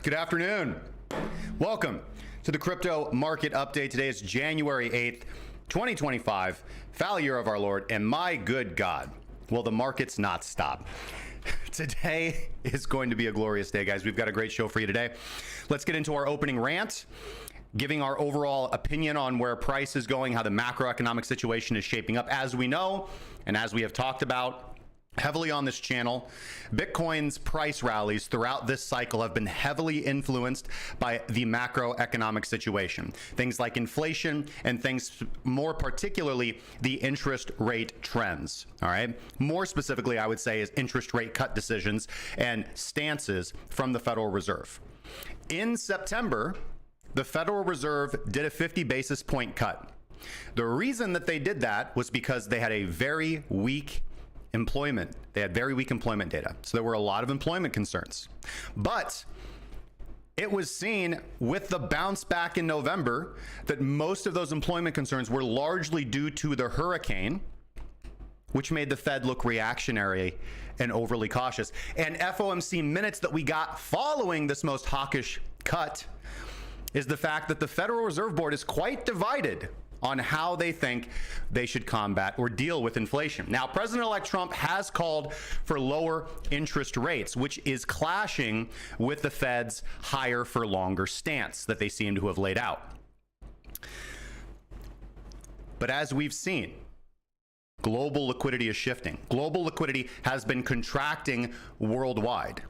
Good afternoon. Welcome to the crypto market update. Today is January 8th, 2025, foul year of our Lord, and my good God, will the markets not stop? Today is going to be a glorious day, guys. We've got a great show for you today. Let's get into our opening rant, giving our overall opinion on where price is going, how the macroeconomic situation is shaping up. As we know, and as we have talked about heavily on this channel, Bitcoin's price rallies throughout this cycle have been heavily influenced by the macroeconomic situation. Things like inflation and things more particularly the interest rate trends. All right. More specifically, I would say is interest rate cut decisions and stances from the Federal Reserve. In September, the Federal Reserve did a 50 basis point cut. The reason that they did that was because they had a very weak employment. They had very weak employment data. So there were a lot of employment concerns. But it was seen with the bounce back in November that most of those employment concerns were largely due to the hurricane, which made the Fed look reactionary and overly cautious. And FOMC minutes that we got following this most hawkish cut is the fact that the Federal Reserve Board is quite divided on how they think they should combat or deal with inflation. Now, President-elect Trump has called for lower interest rates, which is clashing with the Fed's higher for longer stance that they seem to have laid out. But as we've seen, global liquidity is shifting. Global liquidity has been contracting worldwide.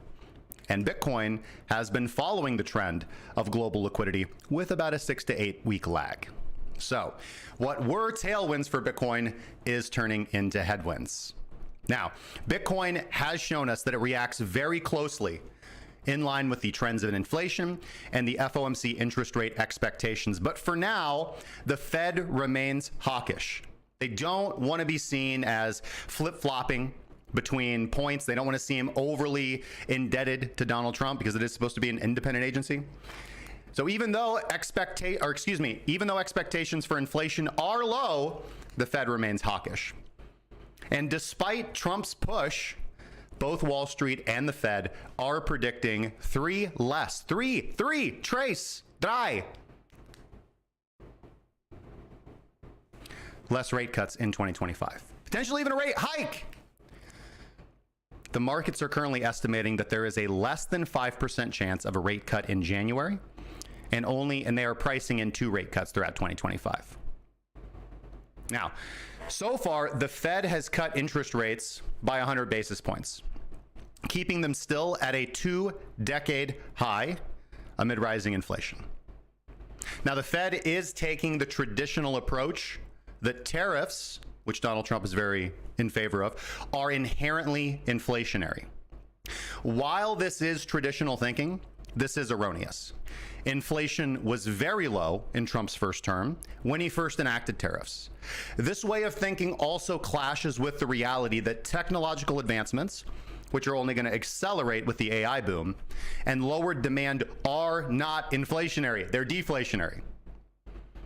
And Bitcoin has been following the trend of global liquidity with about a 6 to 8 week lag. So what were tailwinds for Bitcoin is turning into headwinds. Now, Bitcoin has shown us that it reacts very closely in line with the trends of inflation and the FOMC interest rate expectations. But for now, the Fed remains hawkish. They don't want to be seen as flip-flopping between points. They don't want to seem overly indebted to Donald Trump because it is supposed to be an independent agency. So even though expectations for inflation are low, the Fed remains hawkish. And despite Trump's push, both Wall Street and the Fed are predicting three less rate cuts in 2025. Potentially even a rate hike. The markets are currently estimating that there is a less than 5% chance of a rate cut in January. And they are pricing in 2 rate cuts throughout 2025. Now, so far, the Fed has cut interest rates by 100 basis points, keeping them still at a 2-decade high amid rising inflation. Now, the Fed is taking the traditional approach that tariffs, which Donald Trump is very in favor of, are inherently inflationary. While this is traditional thinking, this is erroneous. Inflation was very low in Trump's first term when he first enacted tariffs. This way of thinking also clashes with the reality that technological advancements, which are only going to accelerate with the AI boom, and lowered demand are not inflationary, they're deflationary.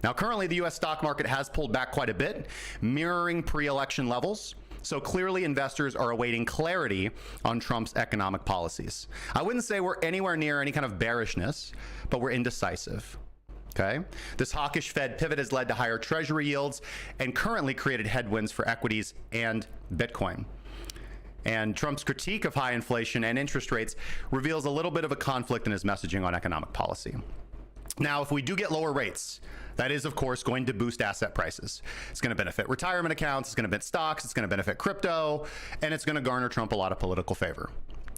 Now, currently, the U.S. stock market has pulled back quite a bit, mirroring pre-election levels. So clearly, investors are awaiting clarity on Trump's economic policies. I wouldn't say we're anywhere near any kind of bearishness, but we're indecisive. Okay? This hawkish Fed pivot has led to higher treasury yields and currently created headwinds for equities and Bitcoin. And Trump's critique of high inflation and interest rates reveals a little bit of a conflict in his messaging on economic policy. Now, if we do get lower rates, that is, of course, going to boost asset prices. It's going to benefit retirement accounts, it's going to benefit stocks, it's going to benefit crypto, and it's going to garner Trump a lot of political favor.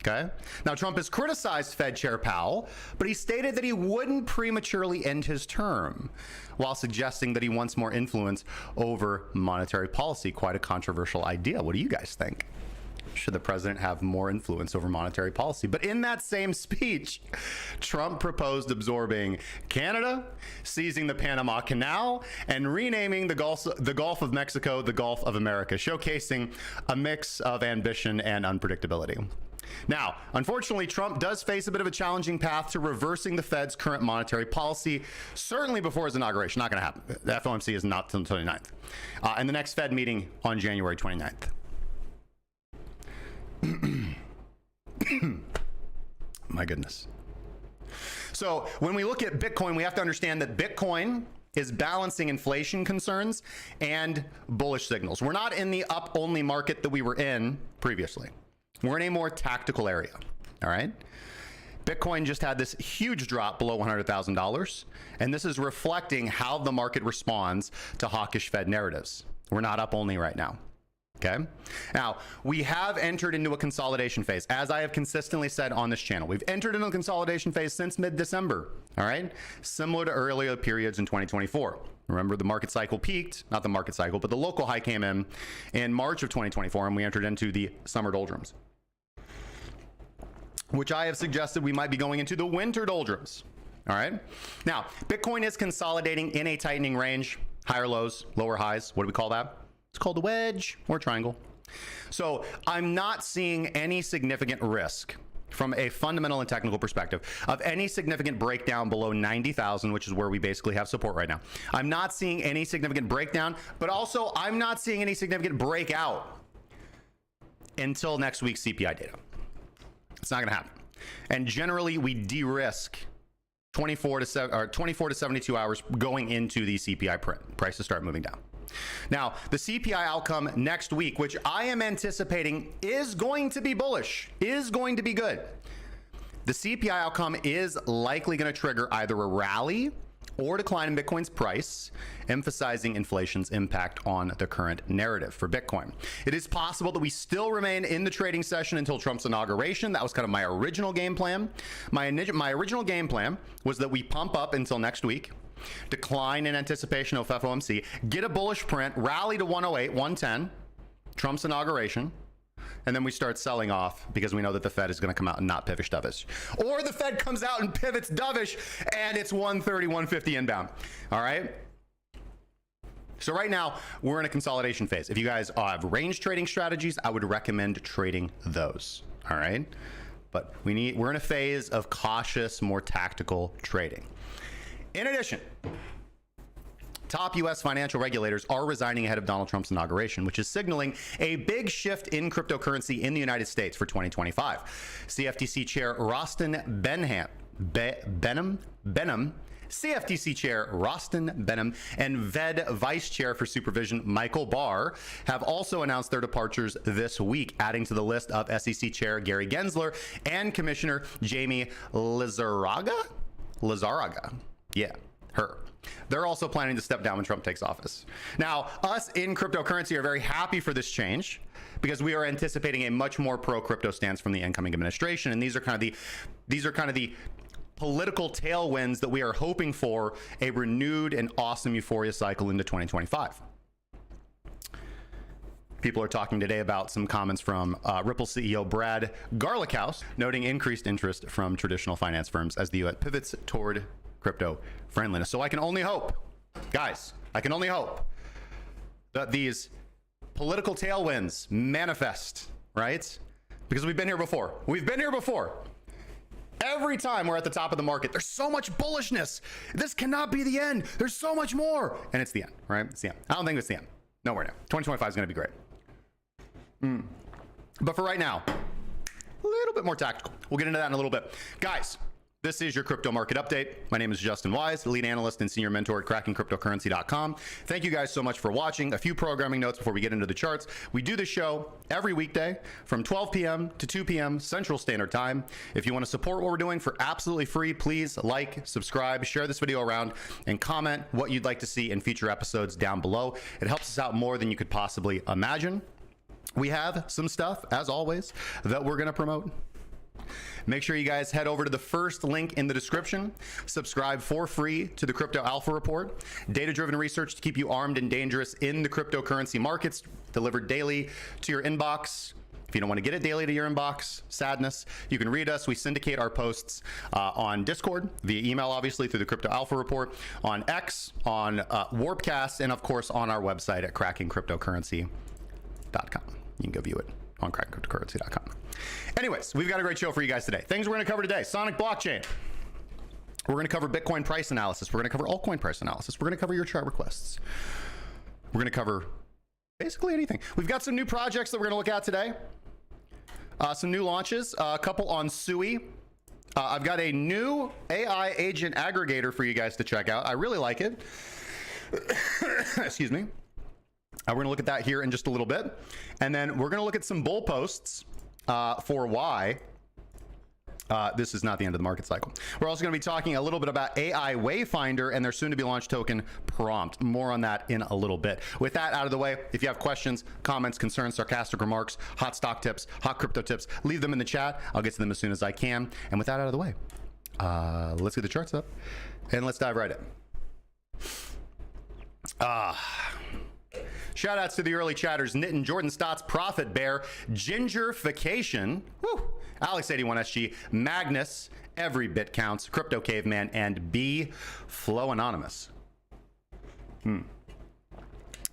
Okay? Now, Trump has criticized Fed Chair Powell, but he stated that he wouldn't prematurely end his term, while suggesting that he wants more influence over monetary policy. Quite a controversial idea. What do you guys think? Should the president have more influence over monetary policy? But in that same speech, Trump proposed absorbing Canada, seizing the Panama Canal, and renaming the Gulf of Mexico the Gulf of America, showcasing a mix of ambition and unpredictability. Now, unfortunately, Trump does face a bit of a challenging path to reversing the Fed's current monetary policy, certainly before his inauguration. Not going to happen. The FOMC is not until the 29th. And the next Fed meeting on January 29th. My goodness. So when we look at Bitcoin, we have to understand that Bitcoin is balancing inflation concerns and bullish signals. We're not in the up-only market that we were in previously. We're in a more tactical area, all right? Bitcoin just had this huge drop below $100,000, and this is reflecting how the market responds to hawkish Fed narratives. We're not up only right now. Okay. Now, we have entered into a consolidation phase. As I have consistently said on this channel, we've entered into a consolidation phase since mid-December. All right. Similar to earlier periods in 2024. Remember, the market cycle peaked, not the market cycle, but the local high came in March of 2024, and we entered into the summer doldrums, which I have suggested we might be going into the winter doldrums. All right. Now, Bitcoin is consolidating in a tightening range, higher lows, lower highs. What do we call that? It's called a wedge or triangle. So I'm not seeing any significant risk from a fundamental and technical perspective of any significant breakdown below 90,000, which is where we basically have support right now. I'm not seeing any significant breakdown, but also I'm not seeing any significant breakout until next week's CPI data. It's not going to happen. And generally, we de-risk 24 to 72 hours going into the CPI print. Prices start moving down. Now, the CPI outcome next week, which I am anticipating is going to be bullish, is going to be good. The CPI outcome is likely going to trigger either a rally or decline in Bitcoin's price, emphasizing inflation's impact on the current narrative for Bitcoin. It is possible that we still remain in the trading session until Trump's inauguration. That was kind of my original game plan. My original game plan was that we pump up until next week, decline in anticipation of FOMC, get a bullish print, rally to 108, 110, Trump's inauguration, and then we start selling off because we know that the Fed is going to come out and not pivot dovish. Or the Fed comes out and pivots dovish and it's 130, 150 inbound. All right? So right now, we're in a consolidation phase. If you guys have range trading strategies, I would recommend trading those. All right? But we're in a phase of cautious, more tactical trading. In addition, top U.S. financial regulators are resigning ahead of Donald Trump's inauguration, which is signaling a big shift in cryptocurrency in the United States for 2025. CFTC Chair Rostin Benham, CFTC Chair Rostin Benham, and Fed Vice Chair for Supervision Michael Barr have also announced their departures this week, adding to the list of SEC Chair Gary Gensler and Commissioner Jamie Lizarraga. Yeah, her. They're also planning to step down when Trump takes office. Now, us in cryptocurrency are very happy for this change because we are anticipating a much more pro-crypto stance from the incoming administration, and these are kind of the political tailwinds that we are hoping for a renewed and awesome euphoria cycle into 2025. People are talking today about some comments from Ripple CEO Brad Garlinghouse, noting increased interest from traditional finance firms as the U.S. pivots toward crypto friendliness. So I can only hope, guys, I can only hope that these political tailwinds manifest, right? Because we've been here before. We've been here before. Every time we're at the top of the market, there's so much bullishness. This cannot be the end. There's so much more. And it's the end, right? It's the end. I don't think it's the end. Nowhere now. 2025 is going to be great. But for right now, a little bit more tactical. We'll get into that in a little bit. Guys, this is your crypto market update. My name is Justin Wise, lead analyst and senior mentor at crackingcryptocurrency.com. Thank you guys so much for watching. A few programming notes before we get into the charts. We do the show every weekday from 12 p.m. to 2 p.m. Central Standard Time. If you want to support what we're doing for absolutely free, please like, subscribe, share this video around, and comment what you'd like to see in future episodes down below. It helps us out more than you could possibly imagine. We have some stuff, as always, that we're going to promote. Make sure you guys head over to the first link in the description. Subscribe for free to the Crypto Alpha Report. Data-driven research to keep you armed and dangerous in the cryptocurrency markets, delivered daily to your inbox. If you don't want to get it daily to your inbox, sadness, you can read us. We syndicate our posts on Discord, via email, obviously, through the Crypto Alpha Report, on X, on Warpcast, and of course on our website at crackingcryptocurrency.com. You can go view it on crackingcryptocurrency.com. Anyways, we've got a great show for you guys today. Things we're going to cover today: Sonic blockchain. We're going to cover Bitcoin price analysis. We're going to cover altcoin price analysis. We're going to cover your chart requests. We're going to cover basically anything. We've got some new projects that we're going to look at today. Some new launches. A couple on Sui. I've got a new AI agent aggregator for you guys to check out. I really like it. Excuse me. We're going to look at that here in just a little bit. And then we're going to look at some bull posts for why this is not the end of the market cycle. We're also going to be talking a little bit about AI Wayfinder and their soon-to-be launched token Prompt. More on that in a little bit. With that out of the way, if you have questions, comments, concerns, sarcastic remarks, hot stock tips, hot crypto tips, leave them in the chat. I'll get to them as soon as I can. And with that out of the way, let's get the charts up and let's dive right in. Shout outs to the early chatters: Nitin, Jordan Stotts, Profit Bear, Gingerfication, Alex81SG, Magnus, Every Bit Counts, Crypto Caveman, and B Flow Anonymous.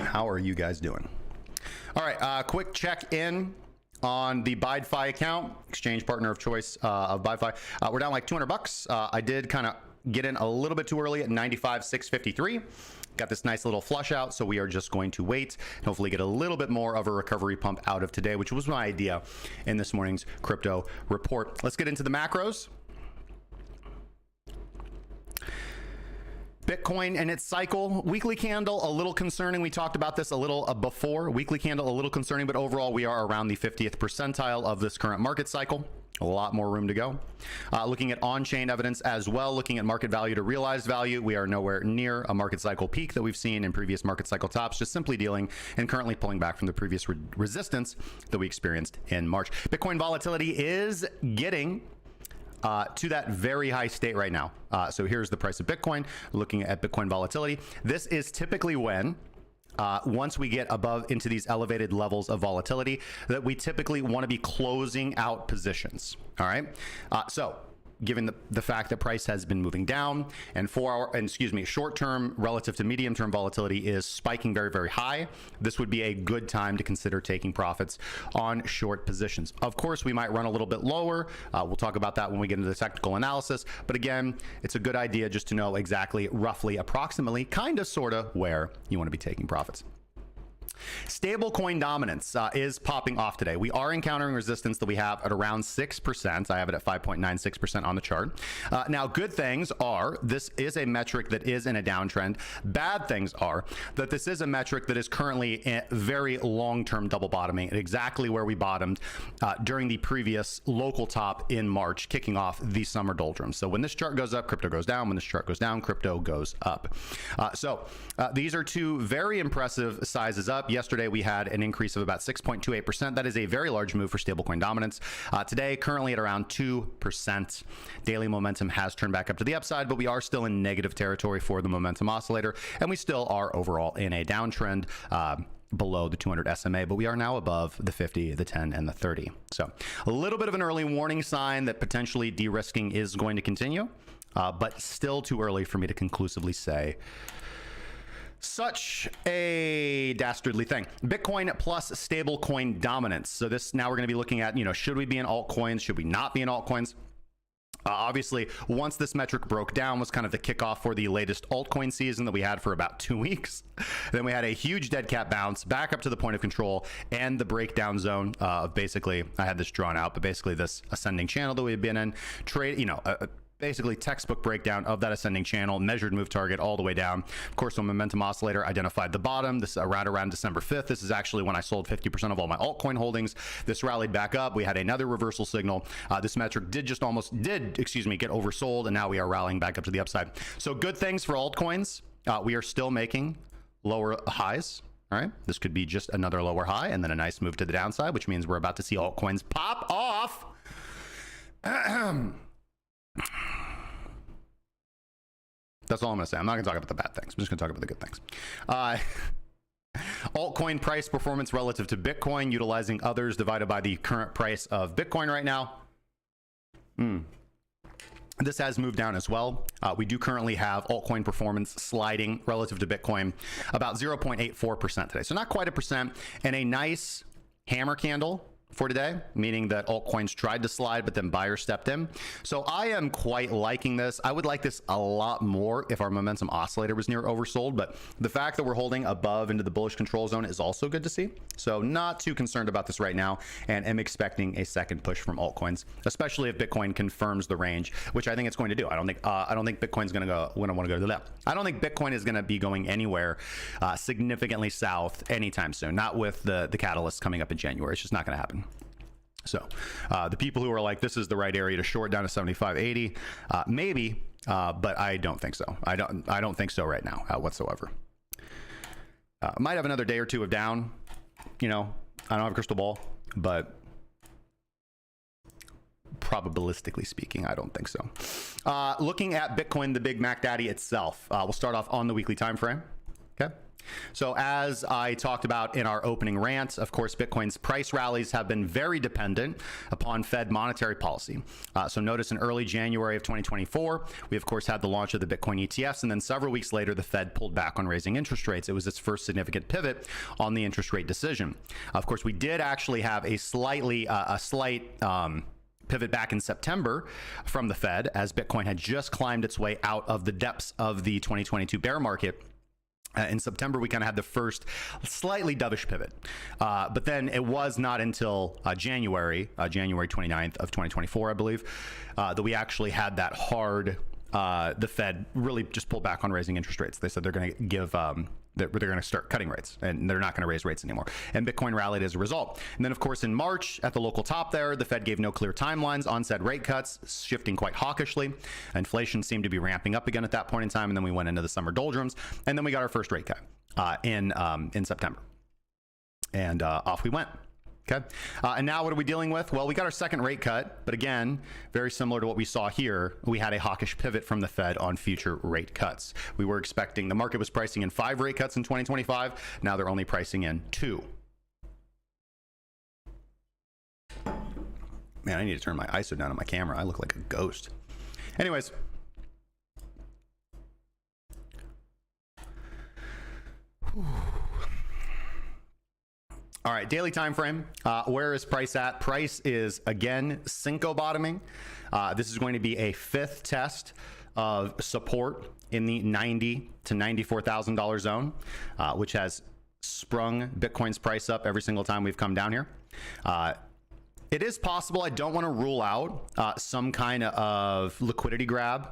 How are you guys doing? All right, quick check in on the ByDFi account, exchange partner of choice of ByDFi. We're down like $200. I did kind of get in a little bit too early at 95,653. Got this nice little flush out, so we are just going to wait and hopefully get a little bit more of a recovery pump out of today, which was my idea in this morning's crypto report. Let's get into the macros. Bitcoin and its cycle. Weekly candle, a little concerning. We talked about this a little before. Weekly candle, a little concerning, but overall we are around the 50th percentile of this current market cycle. A lot more room to go. Looking at on-chain evidence as well, looking at market value to realized value, we are nowhere near a market cycle peak that we've seen in previous market cycle tops, just simply dealing and currently pulling back from the previous resistance that we experienced in March. Bitcoin volatility is getting to that very high state right now. So here's the price of Bitcoin, looking at Bitcoin volatility. This is typically when once we get above into these elevated levels of volatility that we typically want to be closing out positions. All right. So given the fact that price has been moving down and short-term relative to medium-term volatility is spiking very, very high, this would be a good time to consider taking profits on short positions. Of course, we might run a little bit lower. We'll talk about that when we get into the technical analysis. But again, it's a good idea just to know exactly, roughly, approximately, kind of, sort of where you want to be taking profits. Stablecoin dominance is popping off today. We are encountering resistance that we have at around 6%. I have it at 5.96% on the chart. Now, good things are this is a metric that is in a downtrend. Bad things are that this is a metric that is currently in very long-term double bottoming, exactly where we bottomed during the previous local top in March, kicking off the summer doldrums. So when this chart goes up, crypto goes down. When this chart goes down, crypto goes up. These are two very impressive sizes up. Yesterday, we had an increase of about 6.28%. That is a very large move for stablecoin dominance. Today, currently at around 2%. Daily momentum has turned back up to the upside, but we are still in negative territory for the momentum oscillator, and we still are overall in a downtrend below the 200 SMA, but we are now above the 50, the 10, and the 30. So a little bit of an early warning sign that potentially de-risking is going to continue, but still too early for me to conclusively say such a dastardly thing. Bitcoin plus stablecoin dominance. So this, now we're going to be looking at, should we be in altcoins? Should we not be in altcoins? Obviously, once this metric broke down was kind of the kickoff for the latest altcoin season that we had for about 2 weeks. Then we had a huge dead cat bounce back up to the point of control and the breakdown zone of basically, I had this drawn out, but basically this ascending channel that we've been in, basically textbook breakdown of that ascending channel, measured move target all the way down. Of course, the momentum oscillator identified the bottom. This around December 5th. This is actually when I sold 50% of all my altcoin holdings. This rallied back up. We had another reversal signal. This metric did get oversold, and now we are rallying back up to the upside. So good things for altcoins. We are still making lower highs. All right, this could be just another lower high and then a nice move to the downside, which means we're about to see altcoins pop off. That's all I'm going to say. I'm not going to talk about the bad things. I'm just going to talk about the good things. Altcoin price performance relative to Bitcoin, utilizing others divided by the current price of Bitcoin right now. This has moved down as well. We do currently have altcoin performance sliding relative to Bitcoin about 0.84% today. So not quite a percent, and a nice hammer candle for today, meaning that altcoins tried to slide, but then buyers stepped in. So I am quite liking this. I would like this a lot more if our momentum oscillator was near oversold, but the fact that we're holding above into the bullish control zone is also good to see. So not too concerned about this right now, and am expecting a second push from altcoins, especially if Bitcoin confirms the range, which I think it's going to do. I don't think Bitcoin's going to go when I want to go to the left. I don't think Bitcoin is going to be going anywhere significantly south anytime soon. Not with the catalyst coming up in January. It's just not going to happen. So the people who are like, this is the right area to short down to 75.80, maybe, but I don't think so. I don't think so right now whatsoever. Might have another day or two of down. You know, I don't have a crystal ball, but probabilistically speaking, I don't think so. Looking at Bitcoin, the Big Mac Daddy itself, we'll start off on the weekly time frame. Okay. So as I talked about in our opening rant, of course, Bitcoin's price rallies have been very dependent upon Fed monetary policy. So notice in early January of 2024, we of course had the launch of the Bitcoin ETFs, and then several weeks later, the Fed pulled back on raising interest rates. It was its first significant pivot on the interest rate decision. Of course, we did actually have a slight pivot back in September from the Fed as Bitcoin had just climbed its way out of the depths of the 2022 bear market. In September, we kind of had the first slightly dovish pivot. But then it was not until January 29th of 2024, I believe, that we actually had that hard, the Fed really just pulled back on raising interest rates. They said they're going to give, they're going to start cutting rates, and they're not going to raise rates anymore. And Bitcoin rallied as a result. And then, of course, in March, at the local top there, the Fed gave no clear timelines on said rate cuts, shifting quite hawkishly. Inflation seemed to be ramping up again at that point in time, and then we went into the summer doldrums, and then we got our first rate cut in September. And off we went. Okay. And now what are we dealing with? Well, we got our second rate cut, but again, very similar to what we saw here, we had a hawkish pivot from the Fed on future rate cuts. We were expecting, the market was pricing in 5 rate cuts in 2025. Now they're only pricing in 2. Man, I need to turn my ISO down on my camera. I look like a ghost. Anyways. Whew. All right, daily time frame. Where is price at? Price is again Cinco bottoming. This is going to be a 5th test of support in the $90,000 to $94,000 zone, which has sprung Bitcoin's price up every single time we've come down here. It is possible. I don't want to rule out some kind of liquidity grab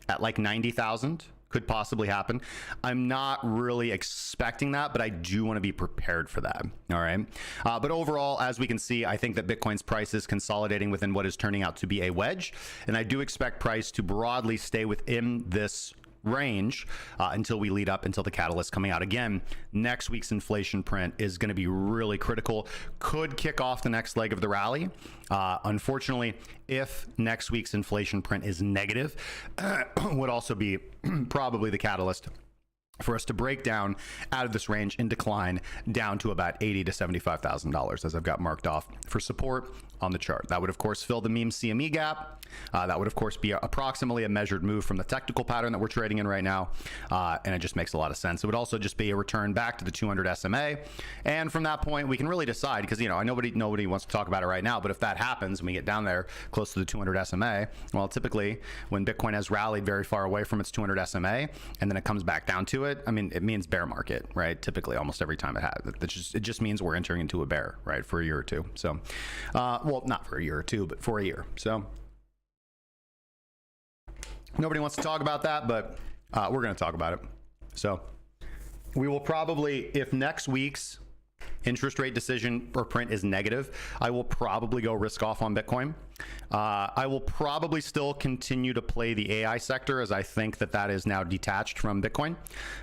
at like 90,000. Could possibly happen. I'm not really expecting that, but I do want to be prepared for that. All right. But overall, as we can see, I think that Bitcoin's price is consolidating within what is turning out to be a wedge. And I do expect price to broadly stay within this range until we lead up until the catalyst coming out. Again, next week's inflation print is going to be really critical. Could kick off the next leg of the rally. Unfortunately, if next week's inflation print is negative, would also be probably the catalyst for us to break down out of this range and decline down to about $80,000 to $75,000, as I've got marked off for support on the chart. That would, of course, fill the meme CME gap. That would, of course, be approximately a measured move from the technical pattern that we're trading in right now. And it just makes a lot of sense. It would also just be a return back to the 200 SMA. And from that point, we can really decide, because, you know, nobody wants to talk about it right now, but if that happens and we get down there close to the 200 SMA, well, typically when Bitcoin has rallied very far away from its 200 SMA and then it comes back down to it, I mean, it means bear market, right? Typically, almost every time it has. It just means we're entering into a bear, right, for a year or two. So, well, not for a year or two, but for a year. So, nobody wants to talk about that, but we're going to talk about it. So, we will probably, if next week's interest rate decision or print is negative, I will probably go risk off on Bitcoin. I will probably still continue to play the AI sector, as I think that is now detached from Bitcoin.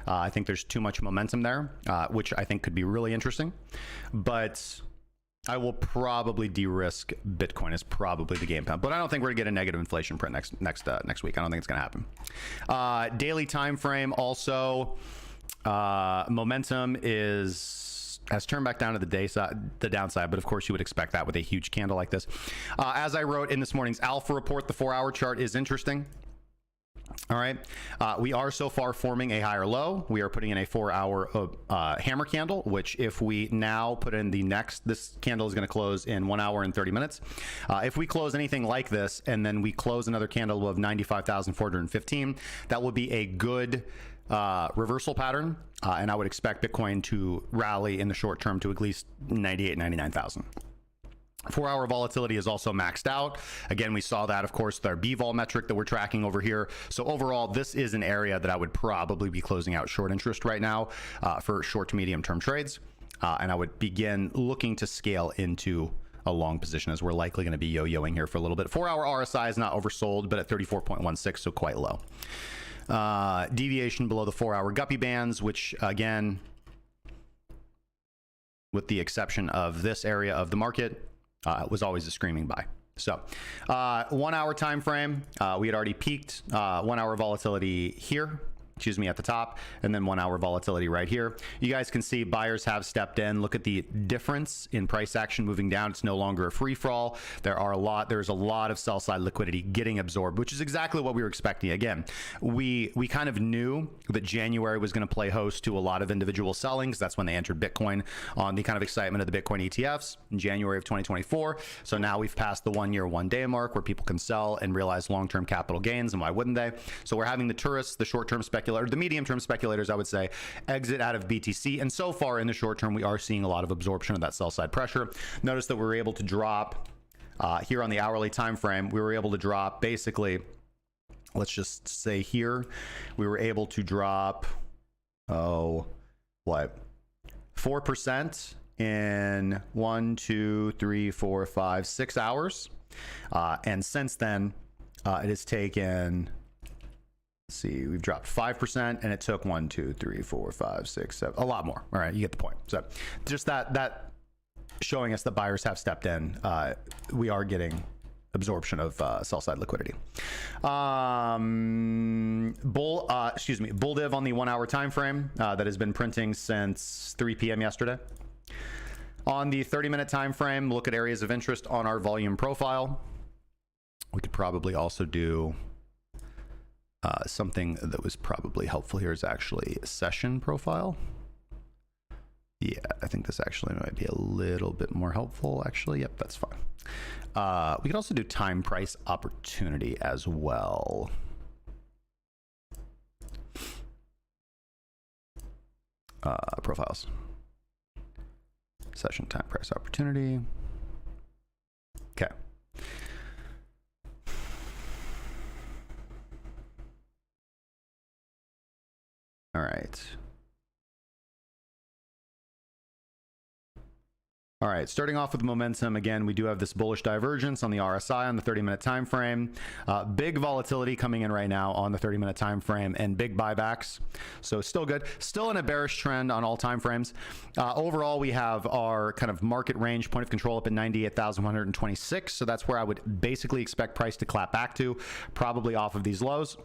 I think there's too much momentum there, which I think could be really interesting. But I will probably de-risk Bitcoin is probably the game plan. But I don't think we're gonna get a negative inflation print next week. I don't think it's gonna happen. Daily time frame also, momentum has turned back down to the downside, but of course you would expect that with a huge candle like this. As I wrote in this morning's alpha report, the 4-hour chart is interesting. All right, we are so far forming a higher low. We are putting in a 4-hour hammer candle, which if we now put in the next, this candle is going to close in 1 hour and 30 minutes. If we close anything like this and then we close another candle of 95,415, that will be a good reversal pattern, and I would expect Bitcoin to rally in the short term to at least 98, 99,000. 4-hour volatility is also maxed out. Again, we saw that, of course, with our BVol metric that we're tracking over here. So overall, this is an area that I would probably be closing out short interest right now for short to medium term trades. And I would begin looking to scale into a long position, as we're likely going to be yo-yoing here for a little bit. 4-hour RSI is not oversold, but at 34.16, so quite low. Deviation below the 4-hour guppy bands, which again, with the exception of this area of the market, was always a screaming buy. So 1 hour time frame, we had already peaked 1 hour volatility here, excuse me, at the top, and then 1 hour volatility right here. You guys can see buyers have stepped in. Look at the difference in price action moving down. It's no longer a free for all. There's a lot of sell side liquidity getting absorbed, which is exactly what we were expecting. Again, we kind of knew that January was going to play host to a lot of individual sellings. That's when they entered Bitcoin on the kind of excitement of the Bitcoin ETFs in January of 2024. So now we've passed the 1 year, 1 day mark where people can sell and realize long-term capital gains. And why wouldn't they? So we're having the tourists, the short-term speculators, the medium-term speculators, I would say, exit out of BTC. And so far in the short term, we are seeing a lot of absorption of that sell-side pressure. Notice that we were able to drop here on the hourly time frame. We were able to drop basically, let's just say here, we were able to drop, 4% in 1, 2, 3, 4, 5, 6 hours. And since then, it has taken, see, we've dropped 5%, and it took 1, 2, 3, 4, 5, 6, 7, a lot more. All right, you get the point. So just that showing us that buyers have stepped in. We are getting absorption of sell side liquidity. Bull div on the 1 hour time frame that has been printing since 3 p.m. yesterday. On the 30-minute time frame, look at areas of interest on our volume profile. We could probably also do something that was probably helpful here is actually session profile. Yeah, I think this actually might be a little bit more helpful, actually. Yep, that's fine. We could also do time price opportunity as well. Profiles. Session time price opportunity. Okay. All right. All right, starting off with momentum, again, we do have this bullish divergence on the RSI on the 30-minute time frame. Big volatility coming in right now on the 30-minute time frame and big buybacks. So still good. Still in a bearish trend on all time frames. Overall, we have our kind of market range point of control up at 98,126. So that's where I would basically expect price to clap back to, probably off of these lows.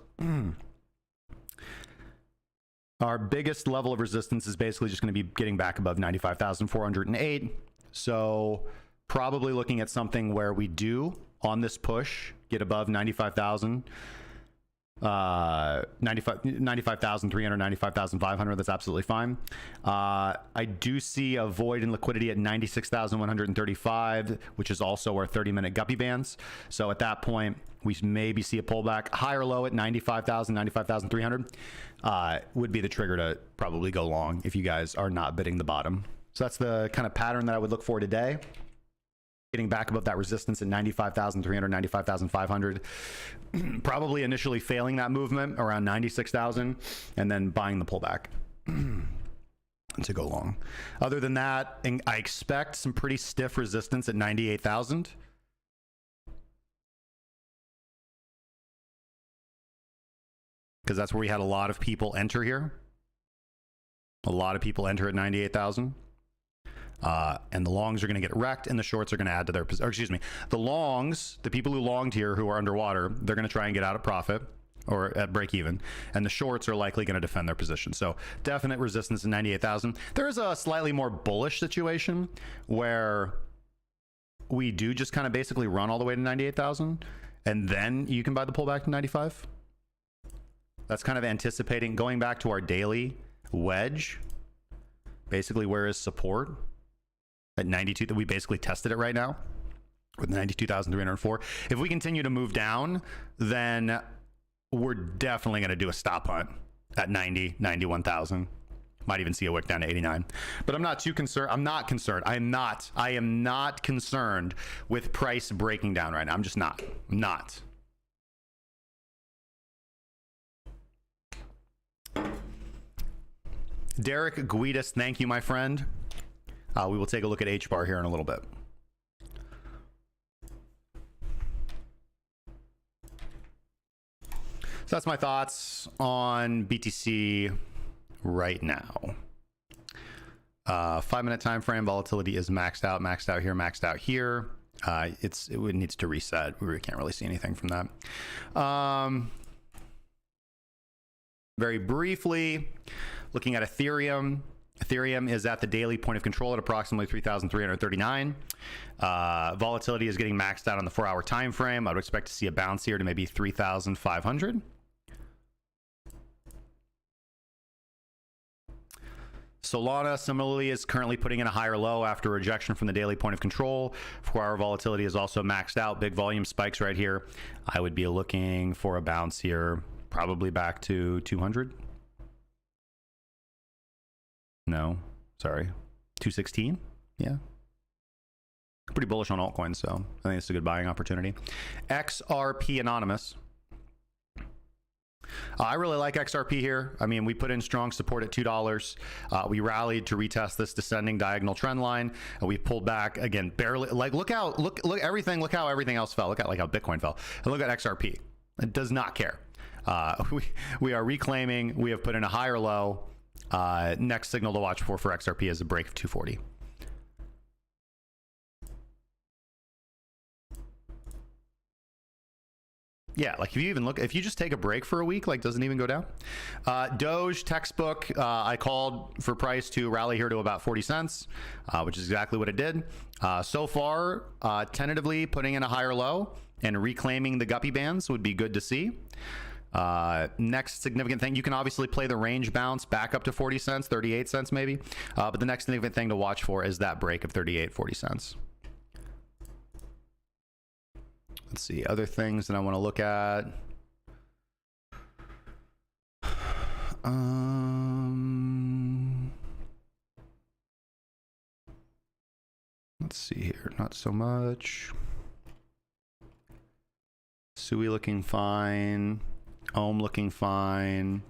Our biggest level of resistance is basically just going to be getting back above 95,408. So probably looking at something where we do on this push get above 95,000, 95,300, 95,500. That's absolutely fine. I do see a void in liquidity at 96,135, which is also our 30-minute guppy bands. So at that point, we maybe see a pullback. High or low at 95,000, 95,300 would be the trigger to probably go long if you guys are not bidding the bottom. So that's the kind of pattern that I would look for today. Getting back above that resistance at 95,300, 95,500. Probably initially failing that movement around 96,000 and then buying the pullback to go long. Other than that, I expect some pretty stiff resistance at 98,000. Because that's where we had a lot of people enter here. A lot of people enter at 98,000. And the longs are going to get wrecked and the shorts are going to add to their, or excuse me, the longs, the people who longed here who are underwater, they're going to try and get out at profit or at break even, and the shorts are likely going to defend their position. So definite resistance in 98,000. There is a slightly more bullish situation where we do just kind of basically run all the way to 98,000 and then you can buy the pullback to 95. That's kind of anticipating going back to our daily wedge. Basically, where is support? At 92, that we basically tested it right now with 92,304. If we continue to move down, then we're definitely going to do a stop hunt at 90, 91,000. Might even see a wick down to 89. But I'm not too concerned. I'm not concerned. I am not concerned with price breaking down right now. I'm just not. I'm not. Derek Guidis, thank you, my friend. We will take a look at H-bar here in a little bit. So that's my thoughts on BTC right now. 5-minute time frame, volatility is maxed out here, maxed out here. It needs to reset. We can't really see anything from that. Very briefly, looking at Ethereum. Ethereum is at the daily point of control at approximately 3,339. Volatility is getting maxed out on the 4-hour time frame. I would expect to see a bounce here to maybe 3,500. Solana similarly is currently putting in a higher low after rejection from the daily point of control. 4-hour volatility is also maxed out. Big volume spikes right here. I would be looking for a bounce here, probably back to 200. No, sorry, 216. Yeah, pretty bullish on altcoins, so I think it's a good buying opportunity. XRP Anonymous. I really like XRP here. I mean, we put in strong support at $2. We rallied to retest this descending diagonal trend line, and we pulled back again, barely. Like, look how everything else fell. Look at like how Bitcoin fell, and look at XRP. It does not care. We are reclaiming. We have put in a higher low. Next signal to watch for XRP is a break of 240. Yeah, like if you just take a break for a week, like doesn't even go down. Doge textbook, I called for price to rally here to about 40 cents, which is exactly what it did. So far, tentatively putting in a higher low and reclaiming the guppy bands would be good to see. Next significant thing, you can obviously play the range bounce back up to 40 cents, 38 cents maybe. But the next significant thing to watch for is that break of 38, 40 cents. Let's see, other things that I want to look at. Let's see here, not so much. Sui looking fine. Ohm looking fine.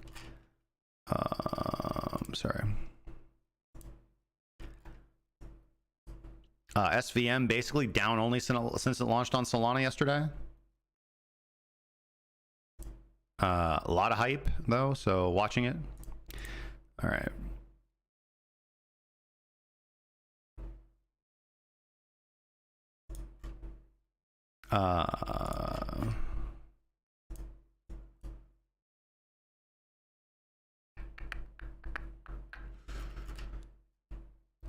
Sorry. SVM basically down only since it launched on Solana yesterday. A lot of hype though, so watching it. All right.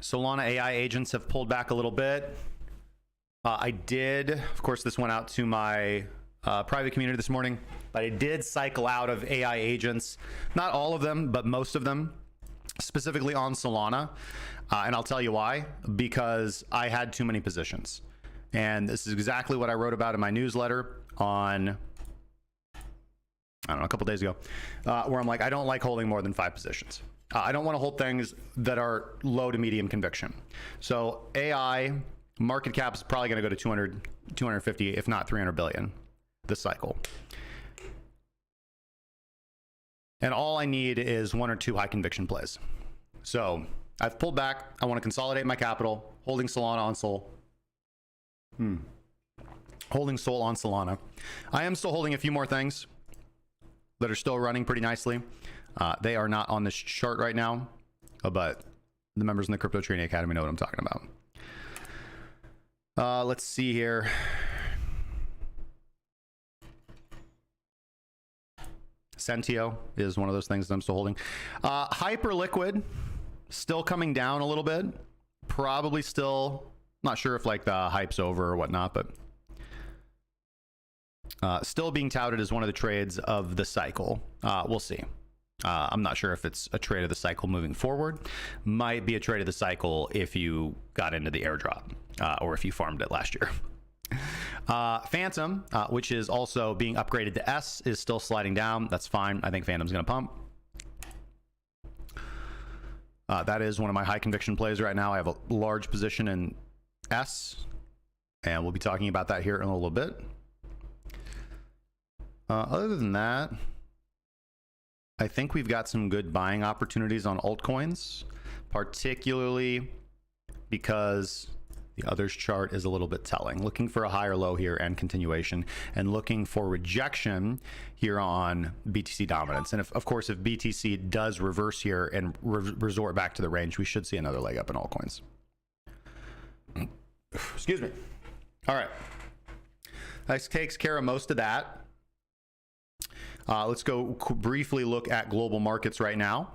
Solana AI agents have pulled back a little bit. I did, of course, this went out to my private community this morning, but I did cycle out of AI agents. Not all of them, but most of them, specifically on Solana. And I'll tell you why, because I had too many positions. And this is exactly what I wrote about in my newsletter on, I don't know, a couple days ago, where I'm like, I don't like holding more than 5 positions. I don't want to hold things that are low to medium conviction. So AI market cap is probably going to go to 200, 250, if not 300 billion this cycle. And all I need is 1 or 2 high conviction plays. So I've pulled back. I want to consolidate my capital, holding Solana on Sol. Holding Sol on Solana. I am still holding a few more things that are still running pretty nicely. They are not on this chart right now, but the members in the Crypto Trading Academy know what I'm talking about. Let's see here. Sentio is one of those things that I'm still holding. Hyperliquid, still coming down a little bit. Probably still, not sure if like the hype's over or whatnot, but Still being touted as one of the trades of the cycle. We'll see. I'm not sure if it's a trade of the cycle moving forward. Might be a trade of the cycle if you got into the airdrop or if you farmed it last year. Phantom, which is also being upgraded to S, is still sliding down. That's fine. I think Phantom's going to pump. That is one of my high conviction plays right now. I have a large position in S, and we'll be talking about that here in a little bit. Other than that, I think we've got some good buying opportunities on altcoins, particularly because the others chart is a little bit telling. Looking for a higher low here and continuation, and looking for rejection here on BTC dominance. And if, of course, if BTC does reverse here and resort back to the range, we should see another leg up in altcoins. Excuse me. All right. This takes care of most of that. Let's go briefly look at global markets right now.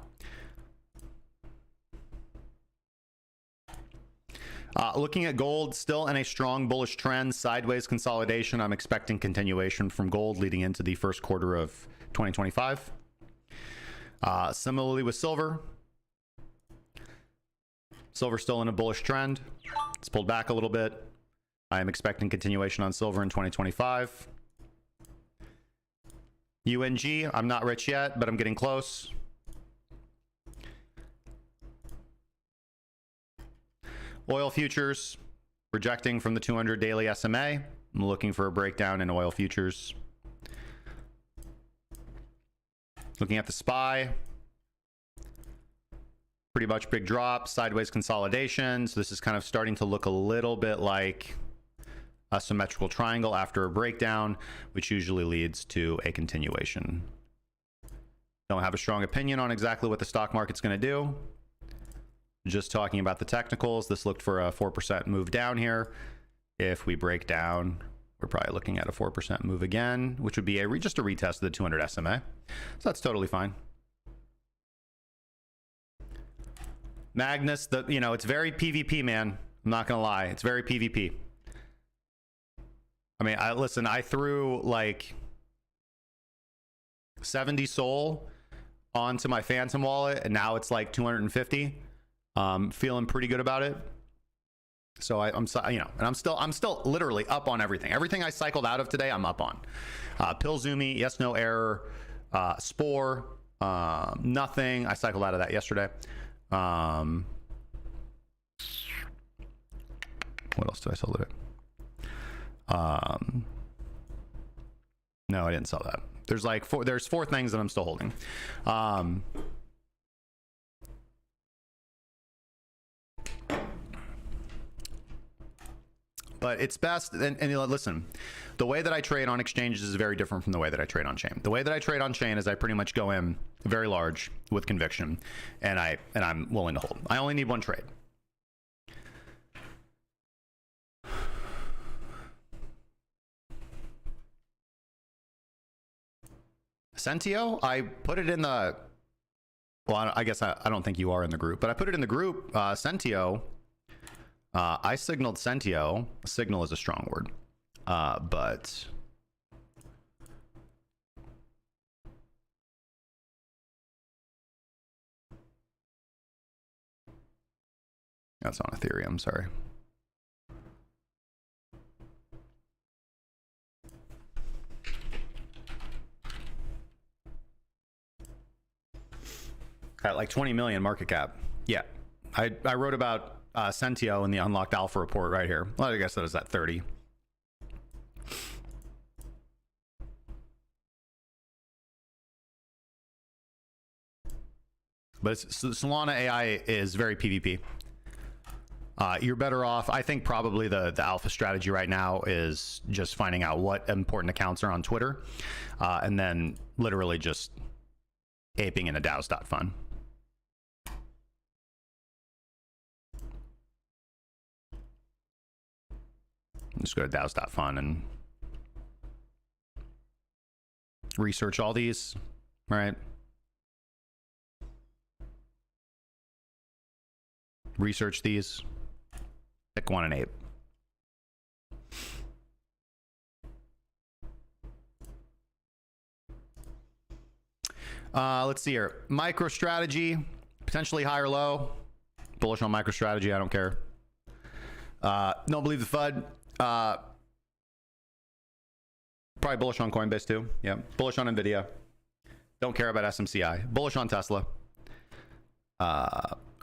Looking at gold, still in a strong bullish trend, sideways consolidation. I'm expecting continuation from gold leading into the first quarter of 2025. Similarly with silver. Silver still in a bullish trend. It's pulled back a little bit. I am expecting continuation on silver in 2025. UNG, I'm not rich yet, but I'm getting close. Oil futures, rejecting from the 200 daily SMA. I'm looking for a breakdown in oil futures. Looking at the SPY. Pretty much big drop, sideways consolidation. So this is kind of starting to look a little bit like a symmetrical triangle after a breakdown, which usually leads to a continuation. Don't have a strong opinion on exactly what the stock market's going to do. Just talking about the technicals, this looked for a 4% move down here. If we break down, we're probably looking at a 4% move again, which would be just a retest of the 200 SMA. So that's totally fine. Magnus, it's very PvP, man. I'm not gonna lie, it's very PvP. I mean, I threw like 70 SOL onto my Phantom wallet, and now it's like 250. Feeling pretty good about it. So I'm still literally up on everything. Everything I cycled out of today, I'm up on. Pilzumi, yes, no error. Spore, nothing. I cycled out of that yesterday. What else did I sell today? No, I didn't sell that. There's four things that I'm still holding. But it's best, and listen, the way that I trade on exchanges is very different from the way that I trade on chain. The way that I trade on chain is I pretty much go in very large with conviction, and I'm willing to hold. I only need one trade. Sentio, I put it in the, well, I guess I don't think you are in the group, but I put it in the group. Sentio, I signaled Sentio. Signal is a strong word, but that's on Ethereum, sorry. At like 20 million market cap. Yeah, I wrote about Sentio in the Unlocked Alpha report right here. Well, I guess that is at 30. But Solana AI is very PvP. You're better off. I think probably the alpha strategy right now is just finding out what important accounts are on Twitter, and then literally just aping in a DAOs.fun. Just go to DAOs.fun and research all these, right? Research these, pick one and ape. Let's see here. MicroStrategy, potentially high or low. Bullish on MicroStrategy. I don't care. Don't believe the FUD. Probably bullish on Coinbase too. Yeah. Bullish on Nvidia. Don't care about SMCI. Bullish on Tesla.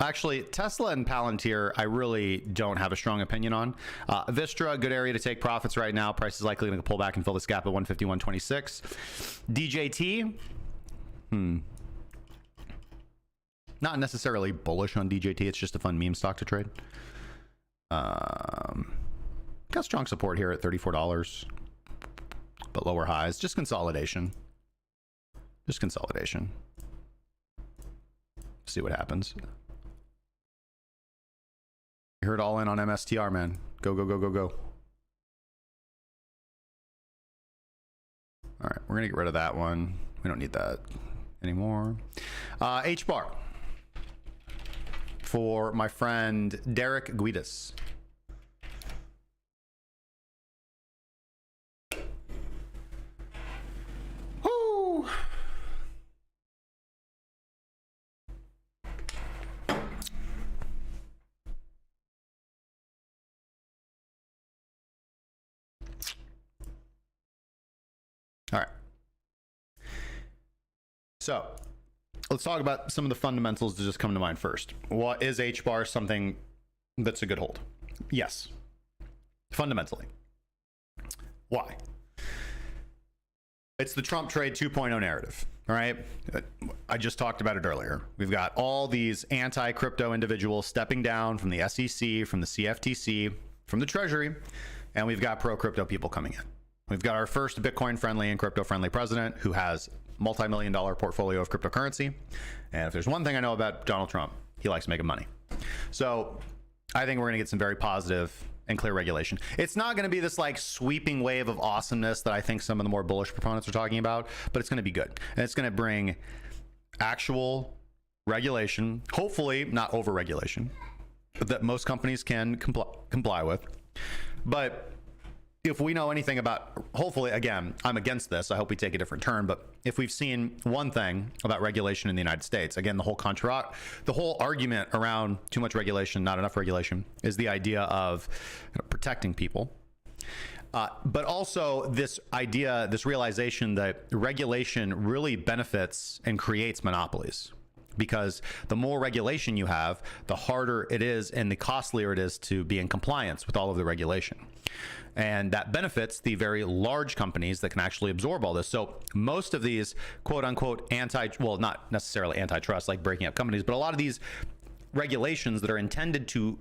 Actually, Tesla and Palantir, I really don't have a strong opinion on. Vistra, good area to take profits right now. Price is likely going to pull back and fill this gap at 151.26. DJT. Not necessarily bullish on DJT. It's just a fun meme stock to trade. Got strong support here at $34, but lower highs. Just consolidation. Just consolidation. See what happens. You heard all in on MSTR, man. Go, go, go, go, go. All right, we're gonna get rid of that one. We don't need that anymore. H-bar for my friend Derek Guidis. Woo! All right. So let's talk about some of the fundamentals that just come to mind first. What is H-bar something that's a good hold? Yes. Fundamentally. Why? It's the Trump trade 2.0 narrative. All right. I just talked about it earlier. We've got all these anti-crypto individuals stepping down from the SEC, from the CFTC, from the Treasury, and we've got pro-crypto people coming in. We've got our first Bitcoin-friendly and crypto-friendly president who has multi-million-dollar portfolio of cryptocurrency. And if there's one thing I know about Donald Trump, he likes making money. So I think we're going to get some very positive and clear regulation. It's not going to be this like sweeping wave of awesomeness that I think some of the more bullish proponents are talking about, but it's going to be good. And it's going to bring actual regulation, hopefully not over-regulation, that most companies can comply with. But if we know anything about, hopefully, again, I'm against this. I hope we take a different turn. But if we've seen one thing about regulation in the United States, again, the whole argument around too much regulation, not enough regulation, is the idea of protecting people. But also this idea, this realization that regulation really benefits and creates monopolies. Because the more regulation you have, the harder it is and the costlier it is to be in compliance with all of the regulation. And that benefits the very large companies that can actually absorb all this. So most of these quote unquote well, not necessarily antitrust, like breaking up companies, but a lot of these regulations that are intended to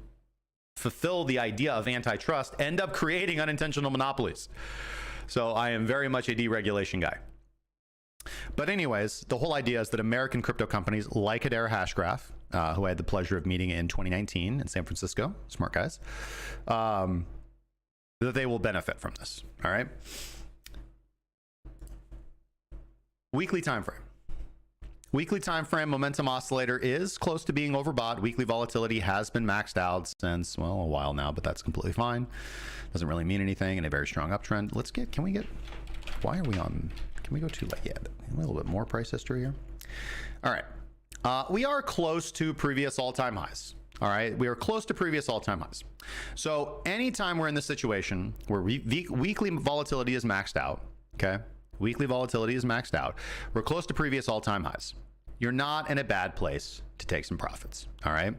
fulfill the idea of antitrust end up creating unintentional monopolies. So I am very much a deregulation guy. But anyways, the whole idea is that American crypto companies like Hedera Hashgraph, who I had the pleasure of meeting in 2019 in San Francisco, smart guys, that they will benefit from this. All right. Weekly time frame. Weekly time frame momentum oscillator is close to being overbought. Weekly volatility has been maxed out since, well, a while now, but that's completely fine. Doesn't really mean anything in a very strong uptrend. Why are we on? Can we go too late yet? A little bit more price history here. All right. We are close to previous all-time highs. All right. We are close to previous all-time highs. So anytime we're in this situation where weekly volatility is maxed out, okay? Weekly volatility is maxed out. We're close to previous all-time highs. You're not in a bad place to take some profits. All right.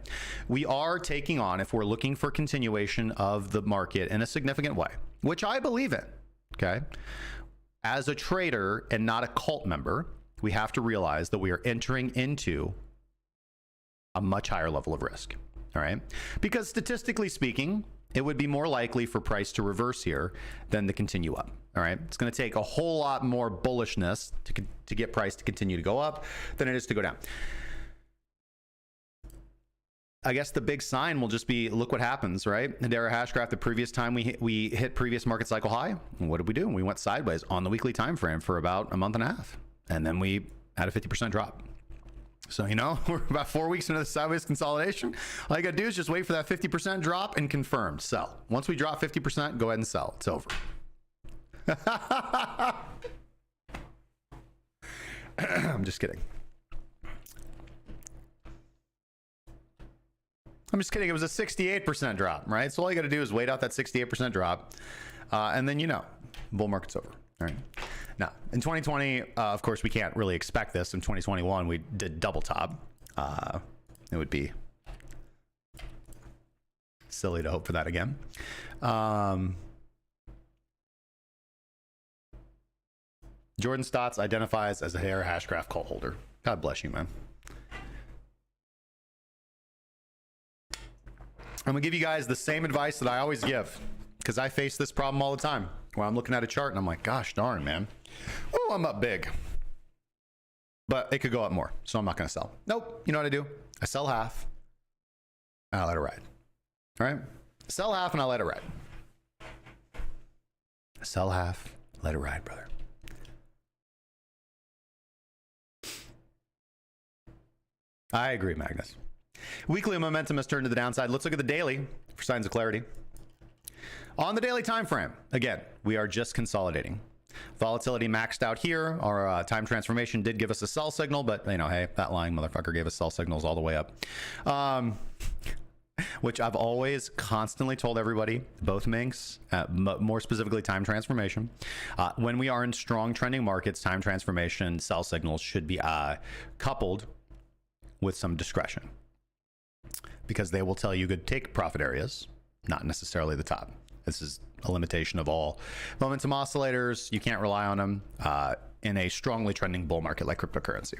We are taking on, if we're looking for continuation of the market in a significant way, which I believe in. Okay. As a trader and not a cult member, we have to realize that we are entering into a much higher level of risk. All right. Because statistically speaking, it would be more likely for price to reverse here than to continue up. All right. It's going to take a whole lot more bullishness to get price to continue to go up than it is to go down. I guess the big sign will just be, look what happens, right? Hedera Hashgraph, the previous time we hit previous market cycle high, what did we do? We went sideways on the weekly time frame for about a month and a half. And then we had a 50% drop. So, you know, we're about 4 weeks into the sideways consolidation. All you got to do is just wait for that 50% drop and confirm, sell. Once we drop 50%, go ahead and sell. It's over. I'm just kidding. I'm just kidding. It was a 68% drop, right? So all you got to do is wait out that 68% drop. And then, you know, bull market's over. All right. Now, in 2020, of course, we can't really expect this. In 2021, we did double top. It would be silly to hope for that again. Jordan Stotts identifies as a Hedera Hashgraph call holder. God bless you, man. I'm gonna give you guys the same advice that I always give, because I face this problem all the time where I'm looking at a chart and I'm like, gosh darn, man. Oh, I'm up big. But it could go up more, so I'm not gonna sell. Nope, you know what I do? I sell half and I let it ride. All right? Sell half and I let it ride. Sell half, let it ride, brother. I agree, Magnus. Weekly momentum has turned to the downside. Let's look at the daily for signs of clarity. On the daily time frame, again, we are just consolidating. Volatility maxed out here. Our time transformation did give us a sell signal, but you know, hey, that lying motherfucker gave us sell signals all the way up. Which I've always constantly told everybody, both minks, more specifically time transformation. When we are in strong trending markets, time transformation sell signals should be coupled with some discretion, because they will tell you good take profit areas, not necessarily the top. This is a limitation of all momentum oscillators. You can't rely on them in a strongly trending bull market like cryptocurrency.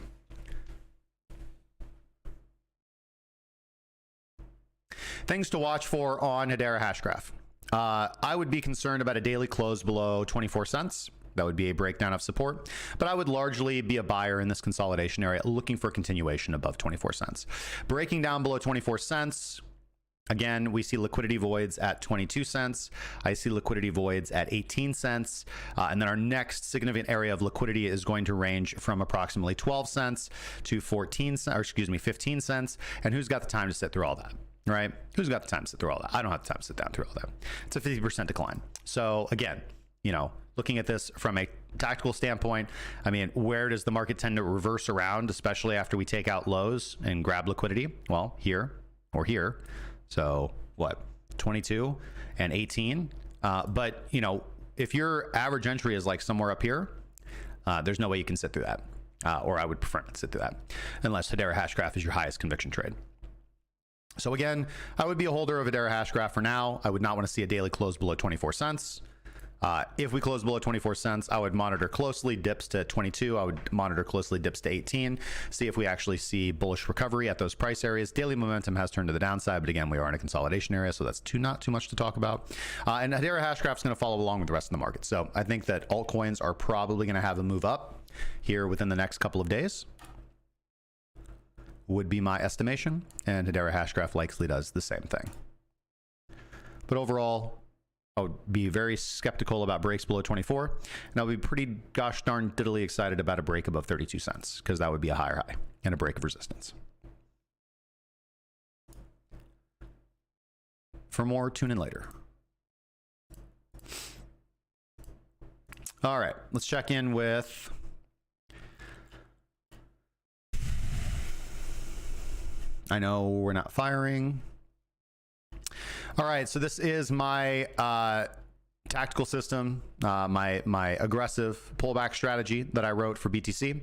Things to watch for on Hedera Hashgraph. I would be concerned about a daily close below 24 cents. That would be a breakdown of support, but I would largely be a buyer in this consolidation area, looking for continuation above 24 cents. Breaking down below 24 cents, again, we see liquidity voids at 22 cents. I see liquidity voids at 18 cents. And then our next significant area of liquidity is going to range from approximately 12 cents to 15 cents. And who's got the time to sit through all that? Right? Who's got the time to sit through all that? I don't have the time to sit down through all that. It's a 50% decline. So again, you know, looking at this from a tactical standpoint, I mean, where does the market tend to reverse around, especially after we take out lows and grab liquidity? Well, here or here. So what, 22 and 18? But, you know, if your average entry is like somewhere up here, there's no way you can sit through that. Or I would prefer not to sit through that, unless Hedera Hashgraph is your highest conviction trade. So again, I would be a holder of Hedera Hashgraph for now. I would not want to see a daily close below 24 cents. If we close below 24 cents, I would monitor closely dips to 22. I would monitor closely dips to 18, see if we actually see bullish recovery at those price areas. Daily momentum has turned to the downside, but again, we are in a consolidation area, so that's not too much to talk about. And Hedera Hashgraph is going to follow along with the rest of the market. So I think that altcoins are probably going to have a move up here within the next couple of days, would be my estimation, and Hedera Hashgraph likely does the same thing. But overall, I would be very skeptical about breaks below 24, and I'll be pretty gosh darn diddly excited about a break above 32 cents, because that would be a higher high and a break of resistance. For more, tune in later. All right, let's check in with I know we're not firing. All right, so this is my tactical system, my aggressive pullback strategy that I wrote for BTC.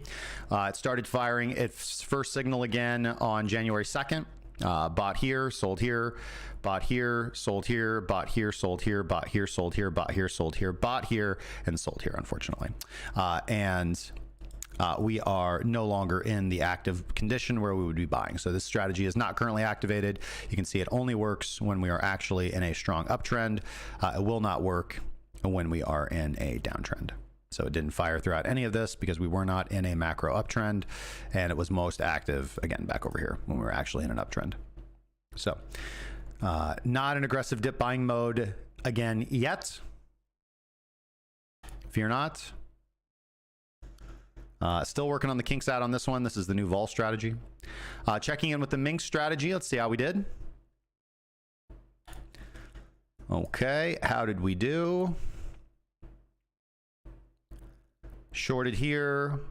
It started firing its first signal again on January 2nd. Bought here, sold here, bought here, sold here, bought here, sold here, bought here, sold here, bought here, sold here, bought here, and sold here, unfortunately. We are no longer in the active condition where we would be buying. So this strategy is not currently activated. You can see it only works when we are actually in a strong uptrend. It will not work when we are in a downtrend. So it didn't fire throughout any of this because we were not in a macro uptrend, and it was most active, again, back over here when we were actually in an uptrend. So not an aggressive dip buying mode again yet. Fear not. Still working on the kinks out on this one. This is the new vol strategy. Checking in with the Mink strategy. Let's see how we did. Okay, how did we do? Shorted here,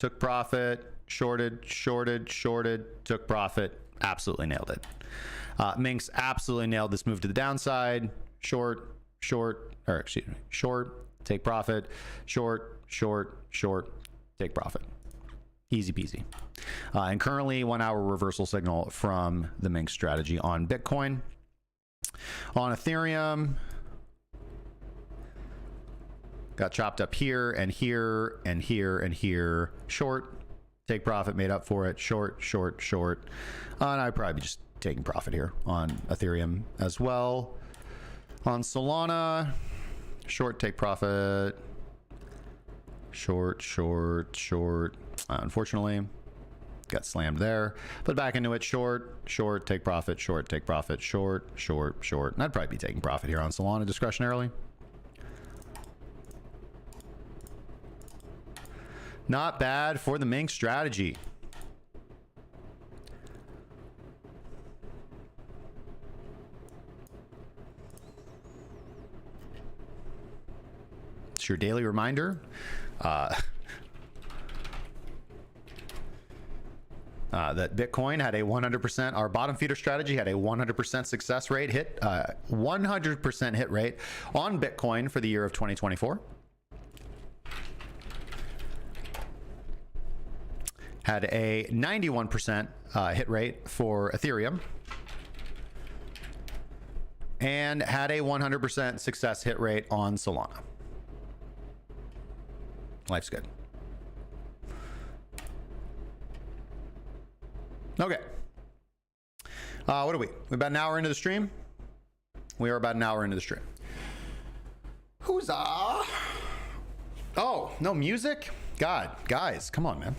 took profit, shorted, took profit, absolutely nailed it. Minx absolutely nailed this move to the downside. Short, take profit, short, take profit. Easy peasy. And currently 1 hour reversal signal from the Minx strategy on Bitcoin. On Ethereum, got chopped up here and here and here and here. Short, take profit, made up for it. Short. And I'd probably be just taking profit here on Ethereum as well. On Solana, short, take profit. Short. Unfortunately, got slammed there. But back into it. Short, take profit. Short. And I'd probably be taking profit here on Solana discretionarily. Not bad for the Minx strategy. It's your daily reminder. That Bitcoin had a 100%, our bottom feeder strategy had a 100% success rate, 100% hit rate on Bitcoin for the year of 2024. Had a 91% hit rate for Ethereum. And had a 100% success hit rate on Solana. Life's good. Okay. What are we? We're about an hour into the stream. We are about an hour into the stream. Huzzah! Oh, no music? God, guys, come on, man.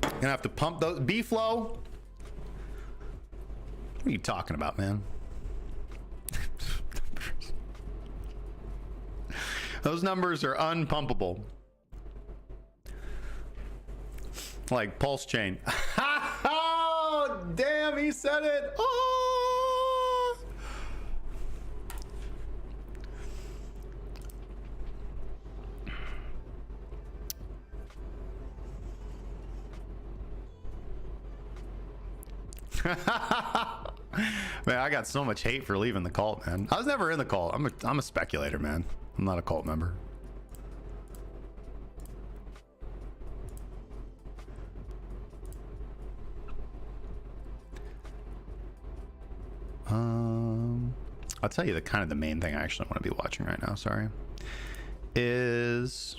Gonna have to pump those B-flow. What are you talking about, man? Those numbers are unpumpable. Like pulse chain. Oh, damn, he said it. Oh. Man, I got so much hate for leaving the cult, man. I was never in the cult. I'm a speculator, man. I'm not a cult member. I'll tell you the main thing I actually want to be watching right now, sorry, is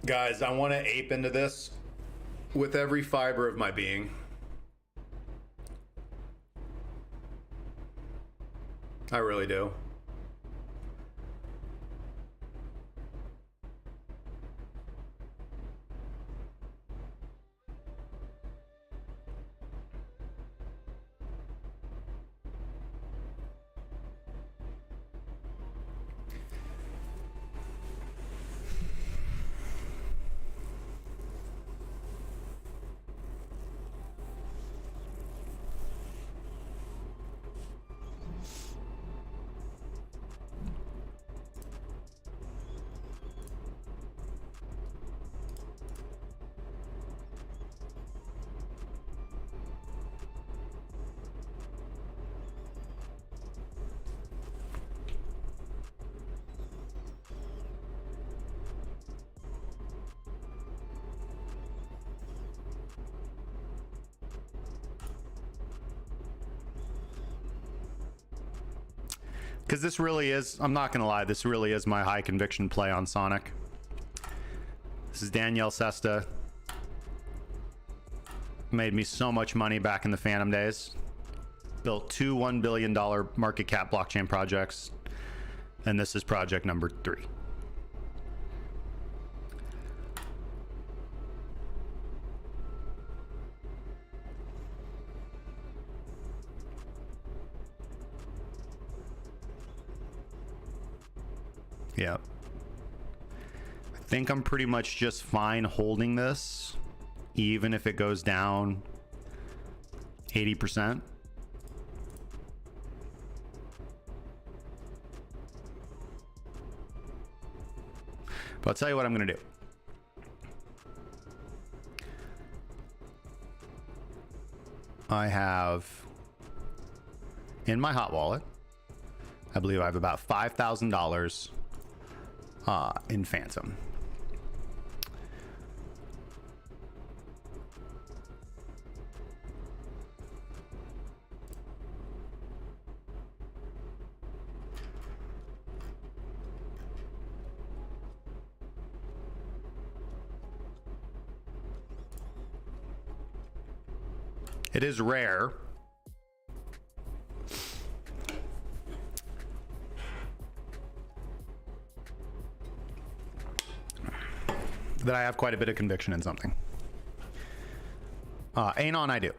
guys, I want to ape into this with every fiber of my being. I really do. Because this really is, I'm not going to lie, this really is my high conviction play on Sonic. This is Danielle Sesta. Made me so much money back in the Phantom days. Built 2 $1 billion market cap blockchain projects. And this is project number 3. Yeah. I think I'm pretty much just fine holding this, even if it goes down 80%. But I'll tell you what I'm going to do. I have in my hot wallet, I believe I have about $5,000 in Phantom. It is rare that I have quite a bit of conviction in something. Anon, I do.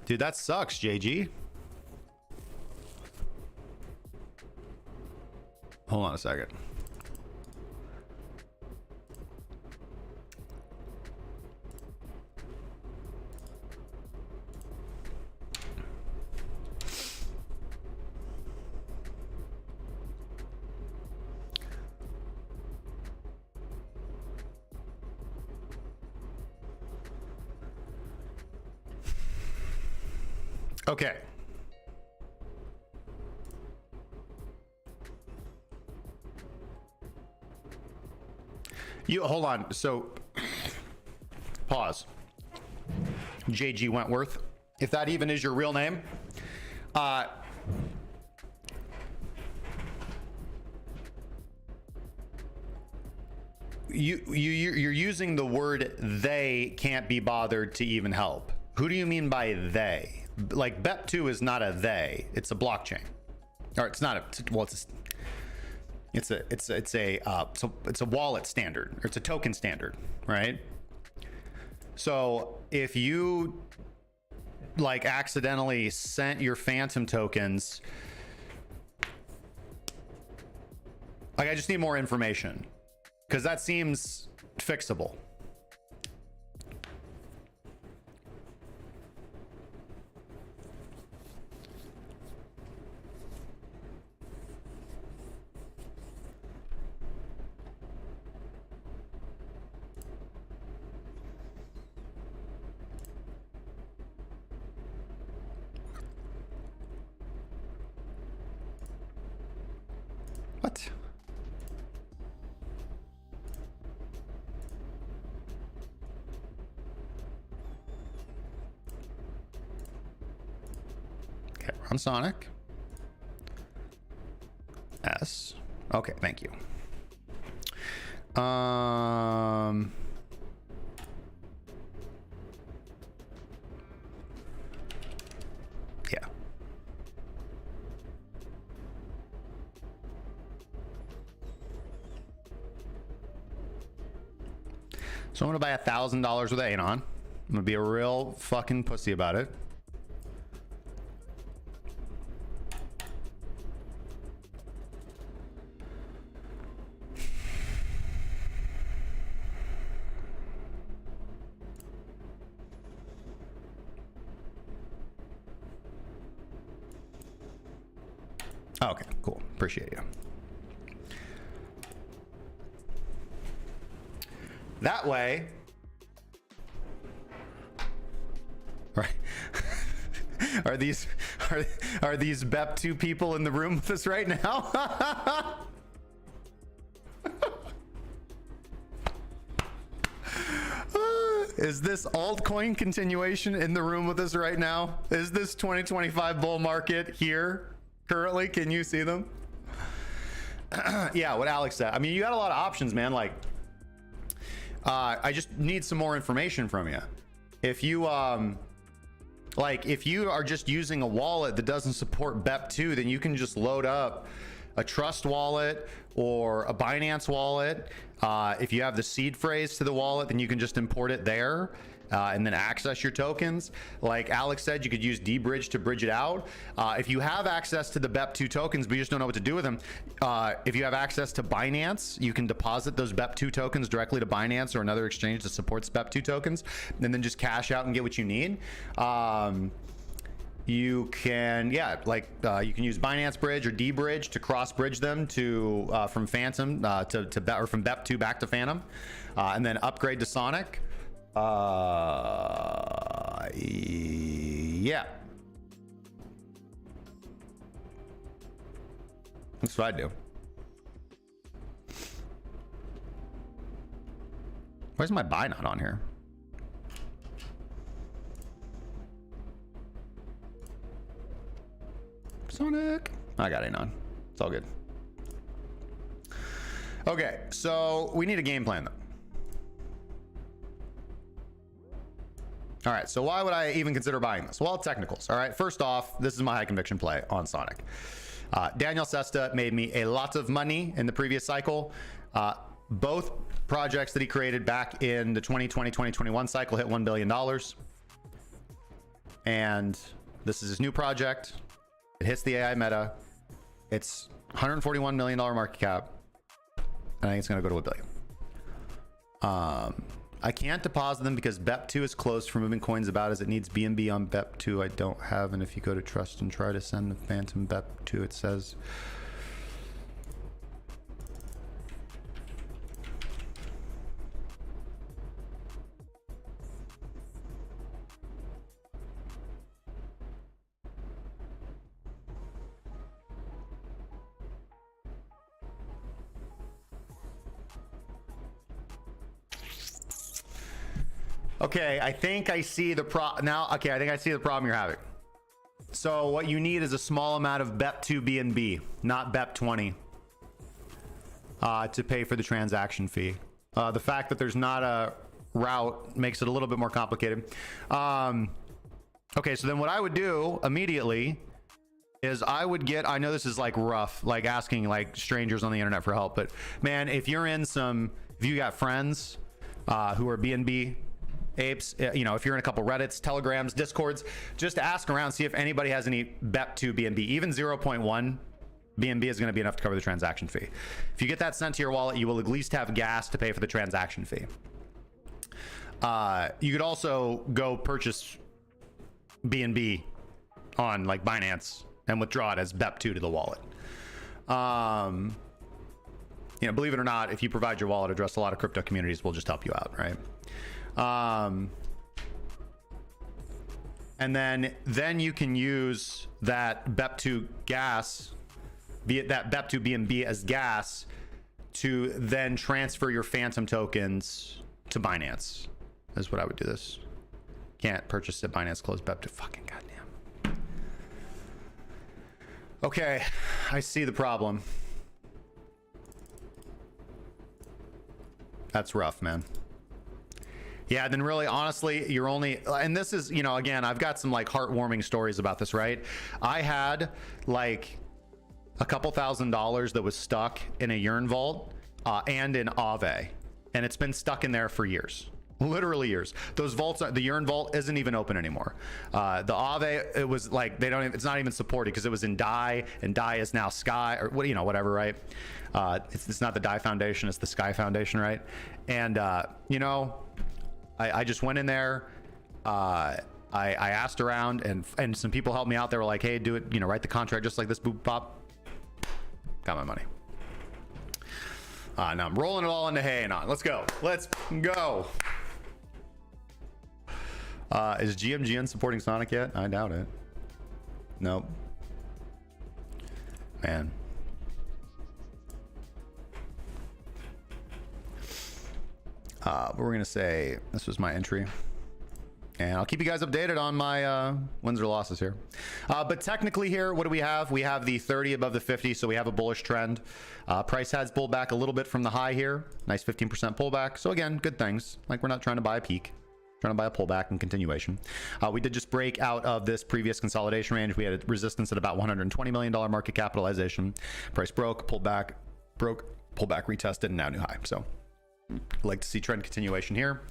Dude, that sucks, JG. Hold on a second. Okay. You hold on. So pause. JG Wentworth, if that even is your real name. You're using the word they can't be bothered to even help. Who do you mean by they? Like BEP2 is not a they, it's a blockchain. Or it's not a, well, it's a wallet standard, or it's a token standard, right? So if you like accidentally sent your Phantom tokens, like I just need more information, because that seems fixable. What? Okay, we're on Sonic. S. Okay, thank you. Yeah. So I'm gonna buy $1,000 with Anon. I'm gonna be a real fucking pussy about it. Okay, cool. Appreciate you. That way, right? Are these BEP2 people in the room with us right now? Is this altcoin continuation in the room with us right now? Is this 2025 bull market here currently? Can you see them? Yeah, what Alex said. I mean, you got a lot of options, man. Like, I just need some more information from you. If you like, if you are just using a wallet that doesn't support BEP2, then you can just load up a Trust wallet or a Binance wallet. If you have the seed phrase to the wallet, then you can just import it there and then access your tokens. Like Alex said, you could use dBridge to bridge it out. If you have access to the BEP2 tokens, but you just don't know what to do with them, if you have access to Binance, you can deposit those BEP2 tokens directly to Binance or another exchange that supports BEP2 tokens, and then just cash out and get what you need. You can, yeah, like you can use Binance Bridge or dBridge to cross bridge them to from Phantom or from BEP2 back to Phantom, and then upgrade to Sonic. Yeah, that's what I do. Why is my buy not on here? Sonic. I got it on. It's all good. Okay, so we need a game plan though. All right, so why would I even consider buying this? Well, technicals. All right, first off, this is my high conviction play on Sonic. Daniel Sesta made me a lot of money in the previous cycle. Both projects that he created back in the 2020-2021 cycle hit $1 billion. And this is his new project. It hits the AI meta. It's $141 million market cap. And I think it's going to go to $1 billion. I can't deposit them because BEP2 is closed for moving coins about as it needs BNB on BEP2. I don't have, and if you go to Trust and try to send the Phantom BEP2, it says... Okay, I think I see the now. Okay, I think I see the problem you're having. So what you need is a small amount of BEP2 BNB, not BEP20, to pay for the transaction fee. The fact that there's not a route makes it a little bit more complicated. Okay, so then what I would do immediately is I would get, I know this is like rough, like asking like strangers on the internet for help, but man, if you're in some, if you got friends who are BNB apes, you know, if you're in a couple Reddits, Telegrams, Discords, just ask around, see if anybody has any BEP2 BNB. Even 0.1 BNB is going to be enough to cover the transaction fee. If you get that sent to your wallet, you will at least have gas to pay for the transaction fee. You could also go purchase BNB on like Binance and withdraw it as BEP2 to the wallet. You know, believe it or not, if you provide your wallet address, a lot of crypto communities will just help you out, right? And then you can use that BEP2 gas, be it that BEP2 BNB as gas, to then transfer your Phantom tokens to Binance. That's what I would do this. Can't purchase it. Binance closed BEP2. Fucking goddamn. Okay, I see the problem. That's rough, man. Yeah, then really, honestly, you're only, and this is, you know, again, I've got some like heartwarming stories about this, right? I had like a couple $1,000s that was stuck in a Yearn vault and in Aave, and it's been stuck in there for years. Literally years. Those vaults, the Yearn vault isn't even open anymore. The Aave, it was like, they don't even, it's not even supported because it was in DAI, and DAI is now Sky, or what, you know, whatever, right? It's not the DAI Foundation, it's the Sky Foundation, right? And, you know, I just went in there, I asked around, and some people helped me out. They were like, hey, do it, you know, write the contract just like this, boop, pop. Got my money. Now I'm rolling it all into hay and on. Let's go. Let's go. Is GMGN supporting Sonic yet? I doubt it. Nope. Man. But we're gonna say this was my entry, and I'll keep you guys updated on my wins or losses here. But technically here, what do we have? We have the 30 above the 50, so we have a bullish trend. Price has pulled back a little bit from the high here. Nice 15% pullback. So again, good things. Like, we're not trying to buy a peak, trying to buy a pullback and continuation. We did just break out of this previous consolidation range. We had a resistance at about $120 million market capitalization. Price broke, pulled back, retested, and now new high. So I'd like to see trend continuation here.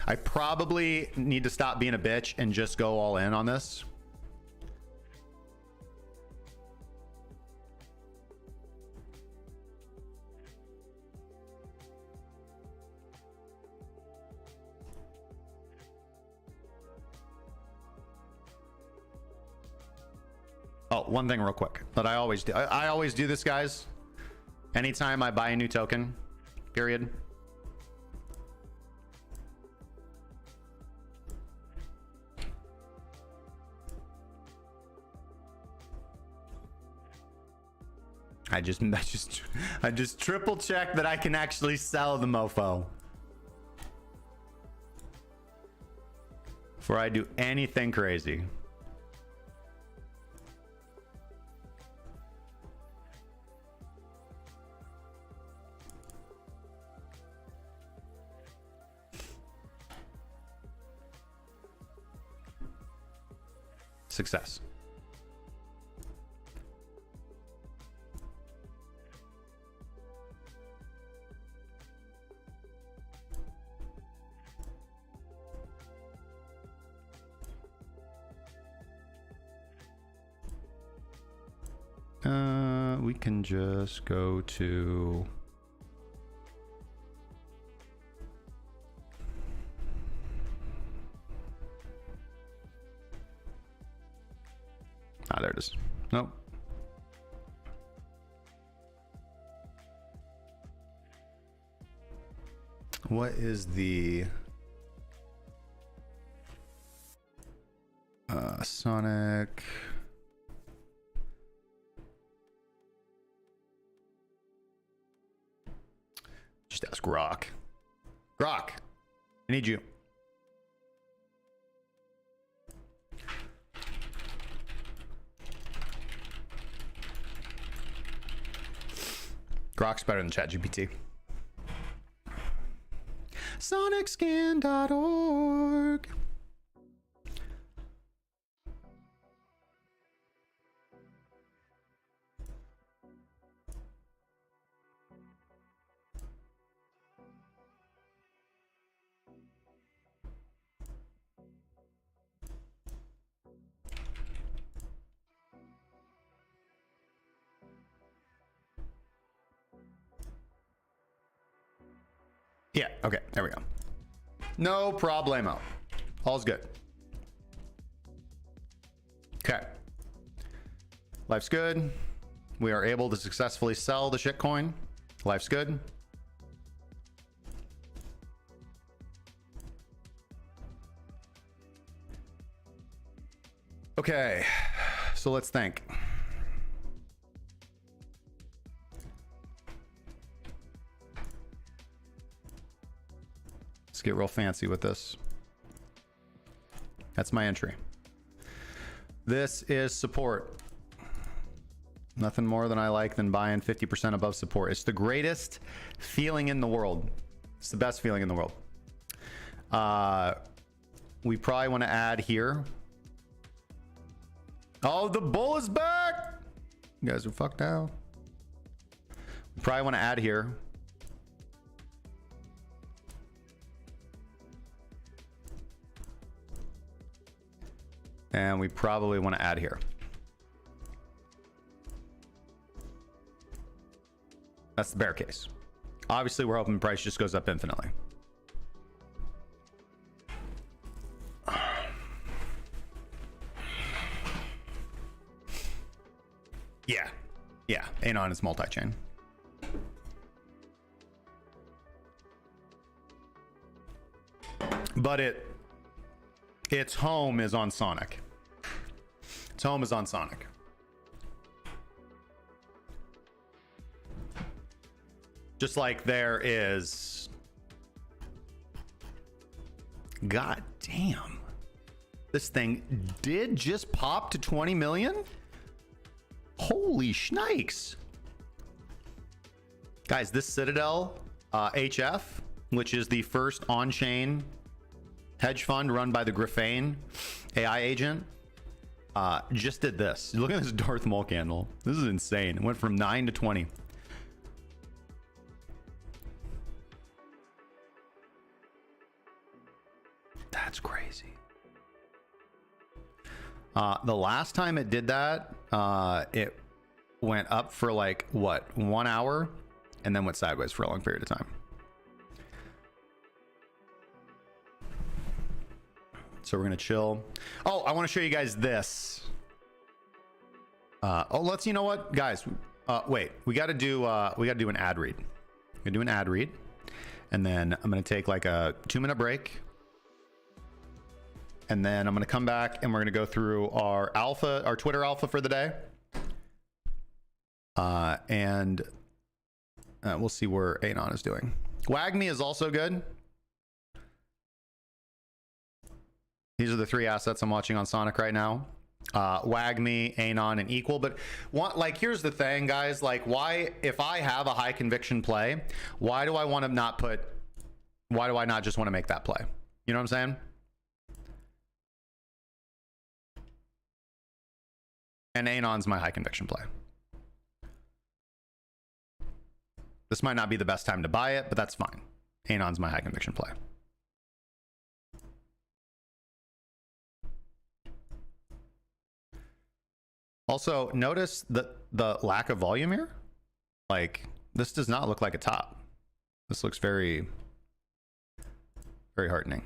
I probably need to stop being a bitch and just go all in on this. Oh, one thing real quick that I always do. I always do this, guys. Anytime I buy a new token, period. I just triple check that I can actually sell the mofo before I do anything crazy. Success. We can just go to there it is. Nope. What is the Sonic? Just ask Grok. Grok, I need you. Grok's better than ChatGPT. SonicScan.org. Yeah, okay, there we go. No problemo. All's good. Okay. Life's good. We are able to successfully sell the shitcoin. Life's good. Okay, so let's think. Let's get real fancy with this. That's my entry. This is support. Nothing more than I like than buying 50% above support. It's the greatest feeling in the world. It's the best feeling in the world. We probably want to add here. Oh, the bull is back. You guys are fucked now. We probably want to add here. And we probably want to add here. That's the bear case. Obviously, we're hoping the price just goes up infinitely. Yeah. Yeah. Anon is multi-chain. But its home is on Sonic. Its home is on Sonic. Just like there is... God damn. This thing did just pop to 20 million? Holy shnikes. Guys, this Citadel HF, which is the first on-chain hedge fund run by the Graphane AI agent, just did this. Look at this Darth Maul candle. This is insane. It went from 9 to 20. That's crazy. The last time it did that, it went up for like, what, 1 hour? And then went sideways for a long period of time. So we're gonna chill. Oh, I want to show you guys this. You know what, guys? Wait, we got to do an ad read. We're gonna do an ad read, and then I'm gonna take like a 2-minute break, and then I'm gonna come back and we're gonna go through our Twitter alpha for the day, and we'll see where Anon is doing. WagMe is also good. These are the 3 assets I'm watching on Sonic right now. WagMe, Anon, and Equal. But here's the thing, guys. Like, why, if I have a high conviction play, why do I not just want to make that play? You know what I'm saying? And Anon's my high conviction play. This might not be the best time to buy it, but that's fine. Anon's my high conviction play. Also, notice the lack of volume here. Like, this does not look like a top. This looks very, very heartening.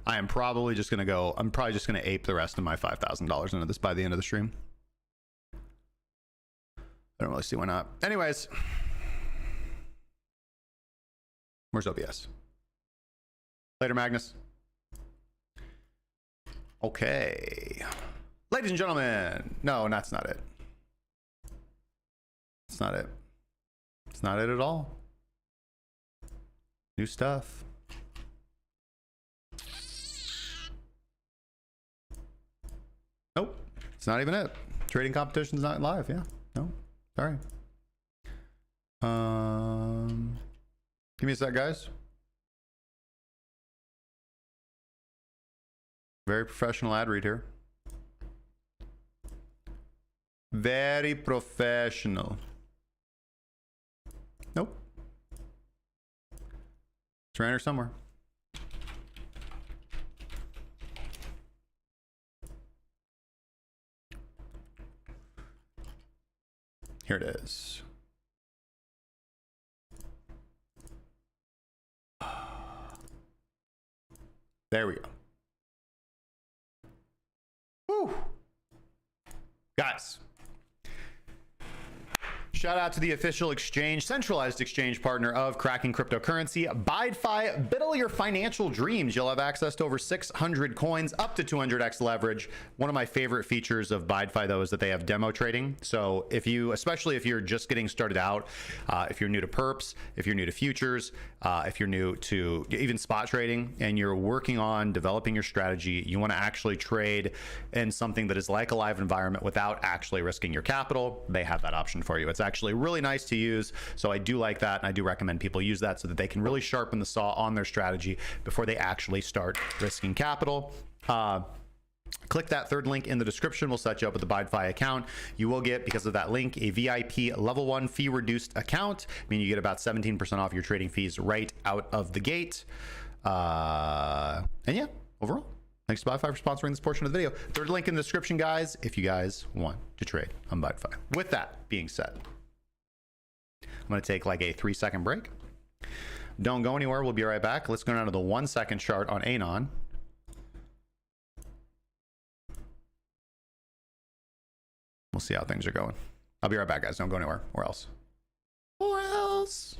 I'm probably just going to ape the rest of my $5,000 into this by the end of the stream. I don't really see why not. Anyways, where's OBS? Later, Magnus. Okay. Ladies and gentlemen. No, that's not it. It's not it. It's not it at all. New stuff. Nope. It's not even it. Trading competition's not live. Yeah. No. Sorry. Give me a sec, guys. Very professional ad read here. Very professional. Nope. It's around here somewhere. Here it is. There we go. Woo! Guys. Shout out to the official exchange, centralized exchange partner of cracking cryptocurrency, ByDFi. Biddle your financial dreams. You'll have access to over 600 coins, up to 200x leverage. One of my favorite features of ByDFi, though, is that they have demo trading. So especially if you're just getting started out, if you're new to perps, if you're new to futures, if you're new to even spot trading, and you're working on developing your strategy, you want to actually trade in something that is like a live environment without actually risking your capital, they have that option for you. It's actually really nice to use, so I do like that, and I do recommend people use that so that they can really sharpen the saw on their strategy before they actually start risking capital. Click that third link in the description. We'll set you up with a ByDFi account. You will get, because of that link, a VIP level 1 fee reduced account, meaning you get about 17% off your trading fees right out of the gate. And yeah, overall, thanks to ByDFi for sponsoring this portion of the video. Third link in the description, guys, if you guys want to trade on ByDFi. With that being said, I'm going to take like a 3-second break. Don't go anywhere. We'll be right back. Let's go down to the 1-second chart on Anon. We'll We'll see how things are going. I'll be right back, guys. Don't go anywhere. Or else. Or else.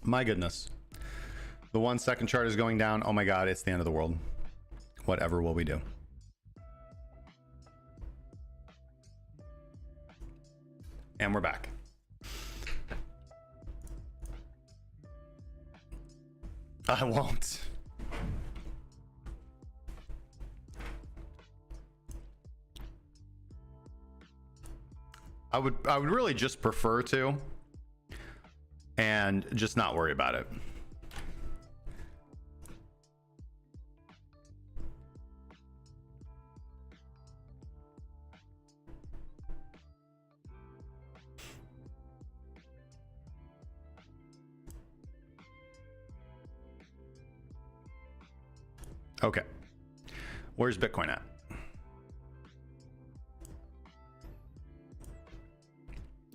My goodness. The 1 second chart is going down. Oh my God, it's the end of the world. Whatever will we do? And we're back. I won't. I would really just prefer to and just not worry about it. Okay. Where's Bitcoin at?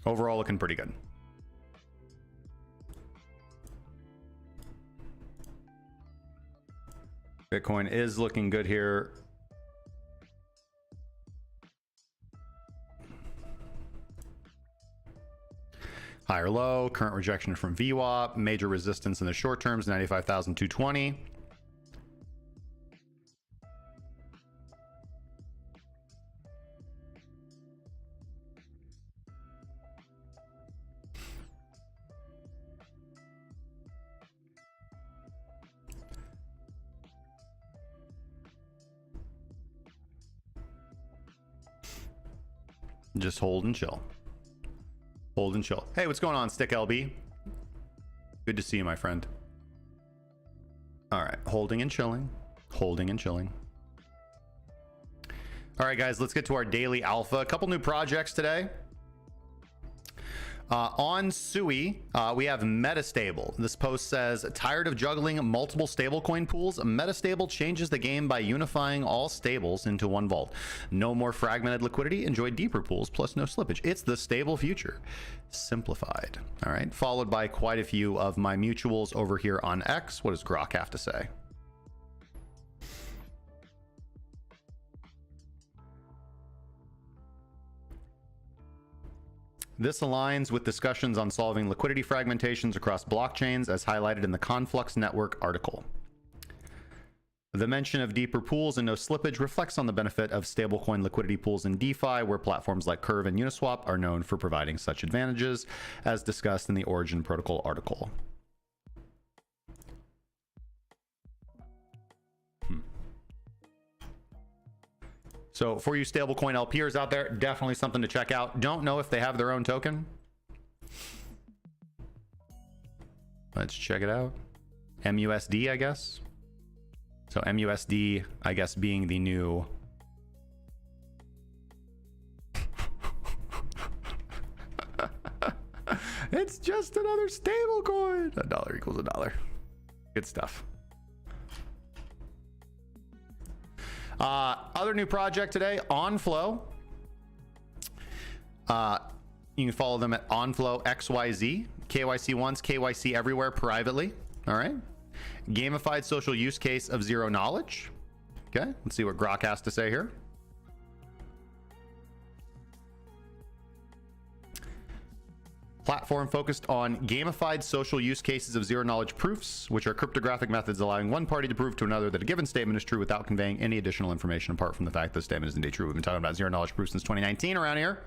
Overall looking pretty good. Bitcoin is looking good here. Higher low, current rejection from VWAP, major resistance in the short terms, 95,220. Just hold and chill. Hold and chill. Hey, what's going on, Stick LB? Good to see you, my friend. All right, holding and chilling. Holding and chilling. All right, guys, let's get to our daily alpha. A couple new projects today. On Sui, we have Metastable. This post says, tired of juggling multiple stablecoin pools? Metastable changes the game by unifying all stables into one vault. No more fragmented liquidity. Enjoy deeper pools plus no slippage. It's the stable future simplified. All right, followed by quite a few of my mutuals over here on X. What does Grok have to say? This aligns with discussions on solving liquidity fragmentations across blockchains as highlighted in the Conflux Network article. The mention of deeper pools and no slippage reflects on the benefit of stablecoin liquidity pools in DeFi, where platforms like Curve and Uniswap are known for providing such advantages, as discussed in the Origin Protocol article. So for you stablecoin LPers out there, definitely something to check out. Don't know if they have their own token. Let's check it out. MUSD, I guess. So MUSD, I guess, being the new... It's just another stablecoin. $1 equals $1. Good stuff. Other new project today, OnFlow. You can follow them at OnFlow XYZ. KYC once, KYC everywhere privately. All right. Gamified social use case of zero knowledge. Okay, let's see what Grok has to say here. Platform focused on gamified social use cases of zero knowledge proofs, which are cryptographic methods allowing one party to prove to another that a given statement is true without conveying any additional information apart from the fact that the statement is indeed true. We've been talking about zero knowledge proofs since 2019 around here.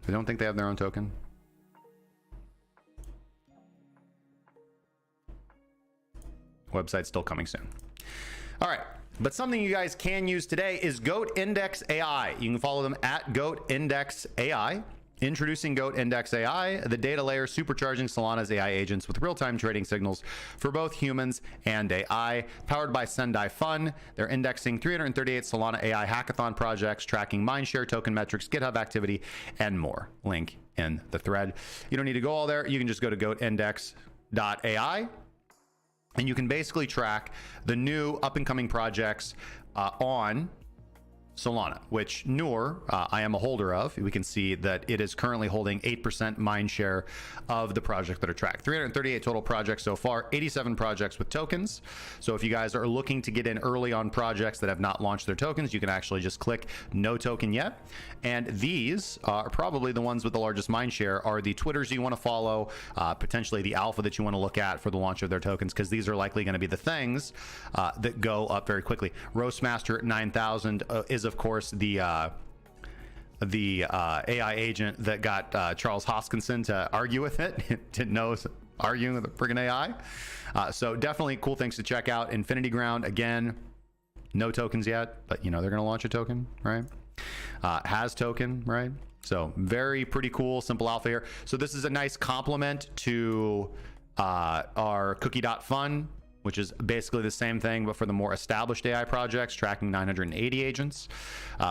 I don't think they have their own token. Website's still coming soon. All right, but something you guys can use today is Goat Index AI. You can follow them at Goat Index AI. Introducing Goat Index AI, the data layer supercharging Solana's AI agents with real-time trading signals for both humans and AI. Powered by Sendai Fun, they're indexing 338 Solana AI hackathon projects, tracking mindshare, token metrics, GitHub activity, and more. Link in the thread. You don't need to go all there. You can just go to goatindex.ai. And you can basically track the new up-and-coming projects on Solana, which Noor, I am a holder of. We can see that it is currently holding 8% mind share of the project that are tracked. 338 total projects so far, 87 projects with tokens. So if you guys are looking to get in early on projects that have not launched their tokens, you can actually just click no token yet. And these are probably the ones with the largest mind share are the Twitters you want to follow, potentially the alpha that you want to look at for the launch of their tokens, because these are likely going to be the things that go up very quickly. Roastmaster 9000 is of course the AI agent that got Charles Hoskinson to argue with it. Didn't know it was arguing with the friggin' AI. So definitely cool things to check out. Infinity Ground, again, no tokens yet, but you know they're gonna launch a token, right? Has token, right? So very pretty cool, simple alpha here. So this is a nice complement to our cookie.fun, which is basically the same thing, but for the more established AI projects, tracking 980 agents.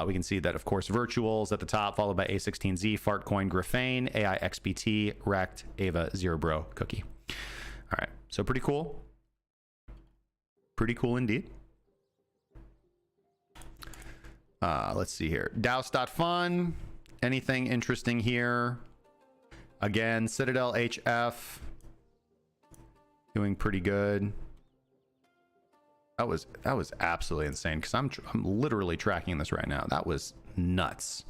We can see that, of course, Virtuals at the top, followed by A16Z, Fartcoin, Graphane, AI XBT, Rect, Ava, Zero Bro, Cookie. All right, so pretty cool. Pretty cool indeed. Let's see here. Douse.fun, anything interesting here? Again, Citadel HF, doing pretty good. That was absolutely insane, because I'm literally tracking this right now. That was nuts.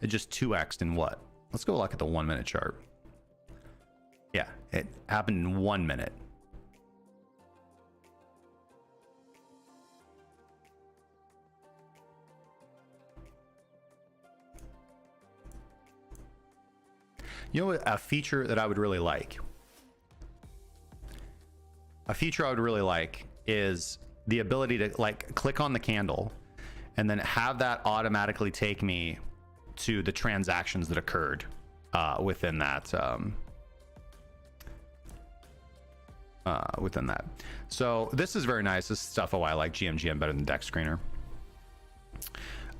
It just 2x'd in what? Let's go look at the 1 minute chart. Yeah, it happened in 1 minute. You know what, a feature that I would really like? A feature I would really like is the ability to like click on the candle and then have that automatically take me to the transactions that occurred within that So this is very nice. This is stuff I like GMGM better than Dex Screener.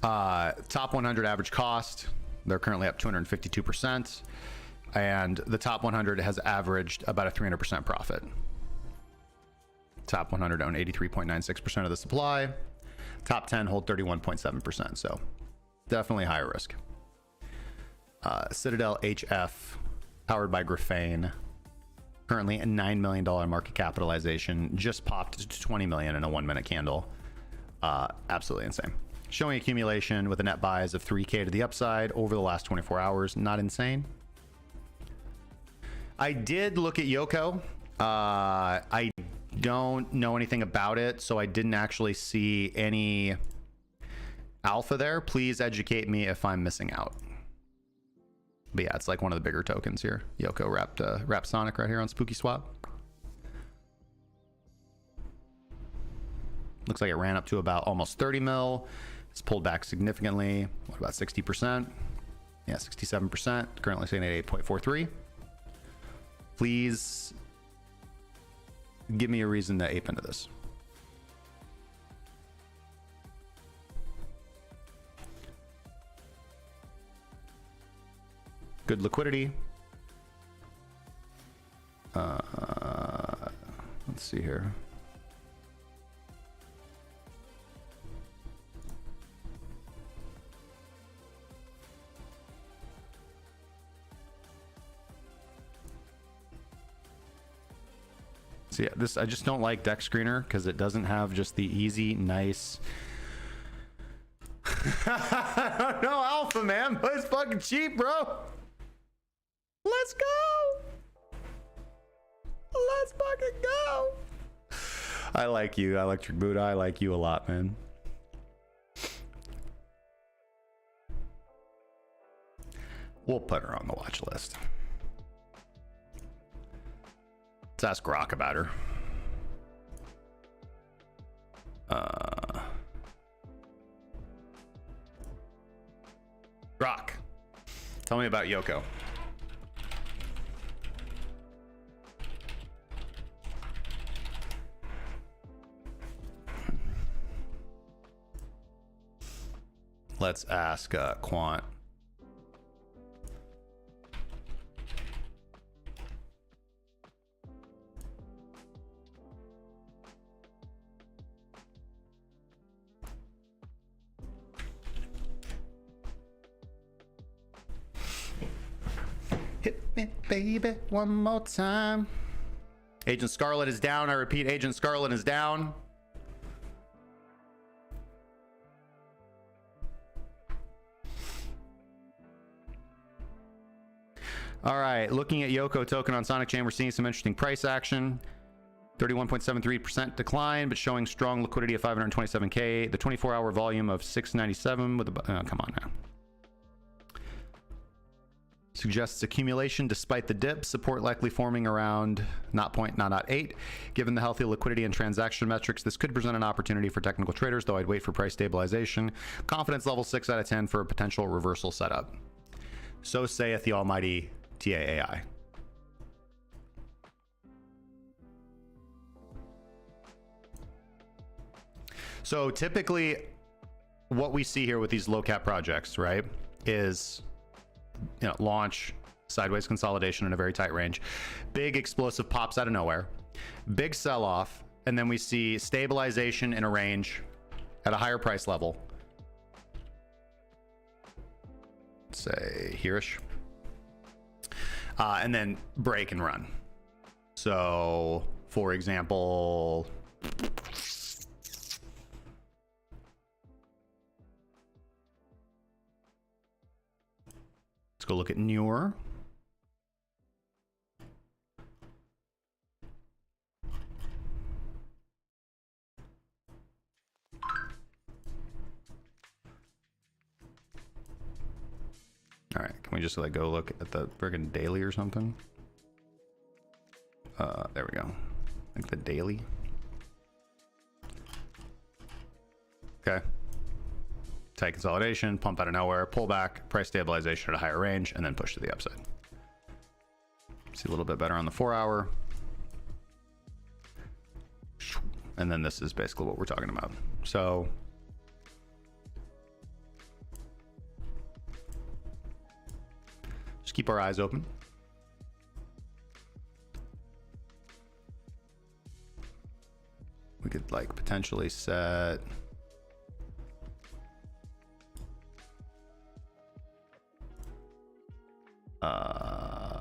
Top 100 average cost, they're currently up 252%, and the top 100 has averaged about a 300% profit. Top 100 own 83.96% of the supply. Top 10 hold 31.7%. So definitely higher risk. Citadel HF, powered by Graphane. Currently a $9 million market capitalization. Just popped to 20 million in a 1 minute candle. Absolutely insane. Showing accumulation with a net buys of 3K to the upside over the last 24 hours. Not insane. I did look at Yoko. I don't know anything about it, so I didn't actually see any alpha there. Please educate me if I'm missing out. But yeah, it's like one of the bigger tokens here. Yoko wrapped Sonic right here on Spooky Swap. Looks like it ran up to about almost 30 mil. It's pulled back significantly. What about 60%? Yeah, 67%. Currently sitting at 8.43. Please give me a reason to ape into this. Good liquidity. Let's see here. So yeah, this, I just don't like Deck Screener because it doesn't have just the easy, nice. I don't know, alpha, man, but it's fucking cheap, bro. Let's go. Let's fucking go. I like you, Electric Buddha. I like you a lot, man. We'll put her on the watch list. Let's ask Rock about her. Rock, tell me about Yoko. Let's ask Quant. Hit me, baby, one more time. Agent Scarlet is down. I repeat, Agent Scarlet is down. All right, looking at Yoko token on Sonic Chain, we're seeing some interesting price action. 31.73% decline, but showing strong liquidity of 527K. The 24-hour volume of 697 with a... come on now. Suggests accumulation despite the dip. Support likely forming around 0.8. Given the healthy liquidity and transaction metrics, this could present an opportunity for technical traders, though I'd wait for price stabilization. Confidence level 6 out of 10 for a potential reversal setup. So saith the almighty TAAI. So typically what we see here with these low cap projects, right, is, you know, launch, sideways consolidation in a very tight range, big explosive pops out of nowhere, big sell off, and then we see stabilization in a range at a higher price level, say here-ish, and then break and run. So for example, let's go look at newer. All right, can we just like go look at the friggin' daily or something? There we go. Like the daily. Okay. Tight consolidation, pump out of nowhere, pull back, price stabilization at a higher range, and then push to the upside. See a little bit better on the 4 hour. And then this is basically what we're talking about. So just keep our eyes open. We could like potentially set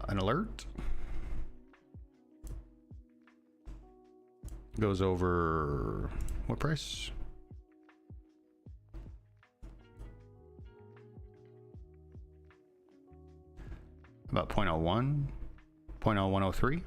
an alert. Goes over what price? about 0.01, 0.0103.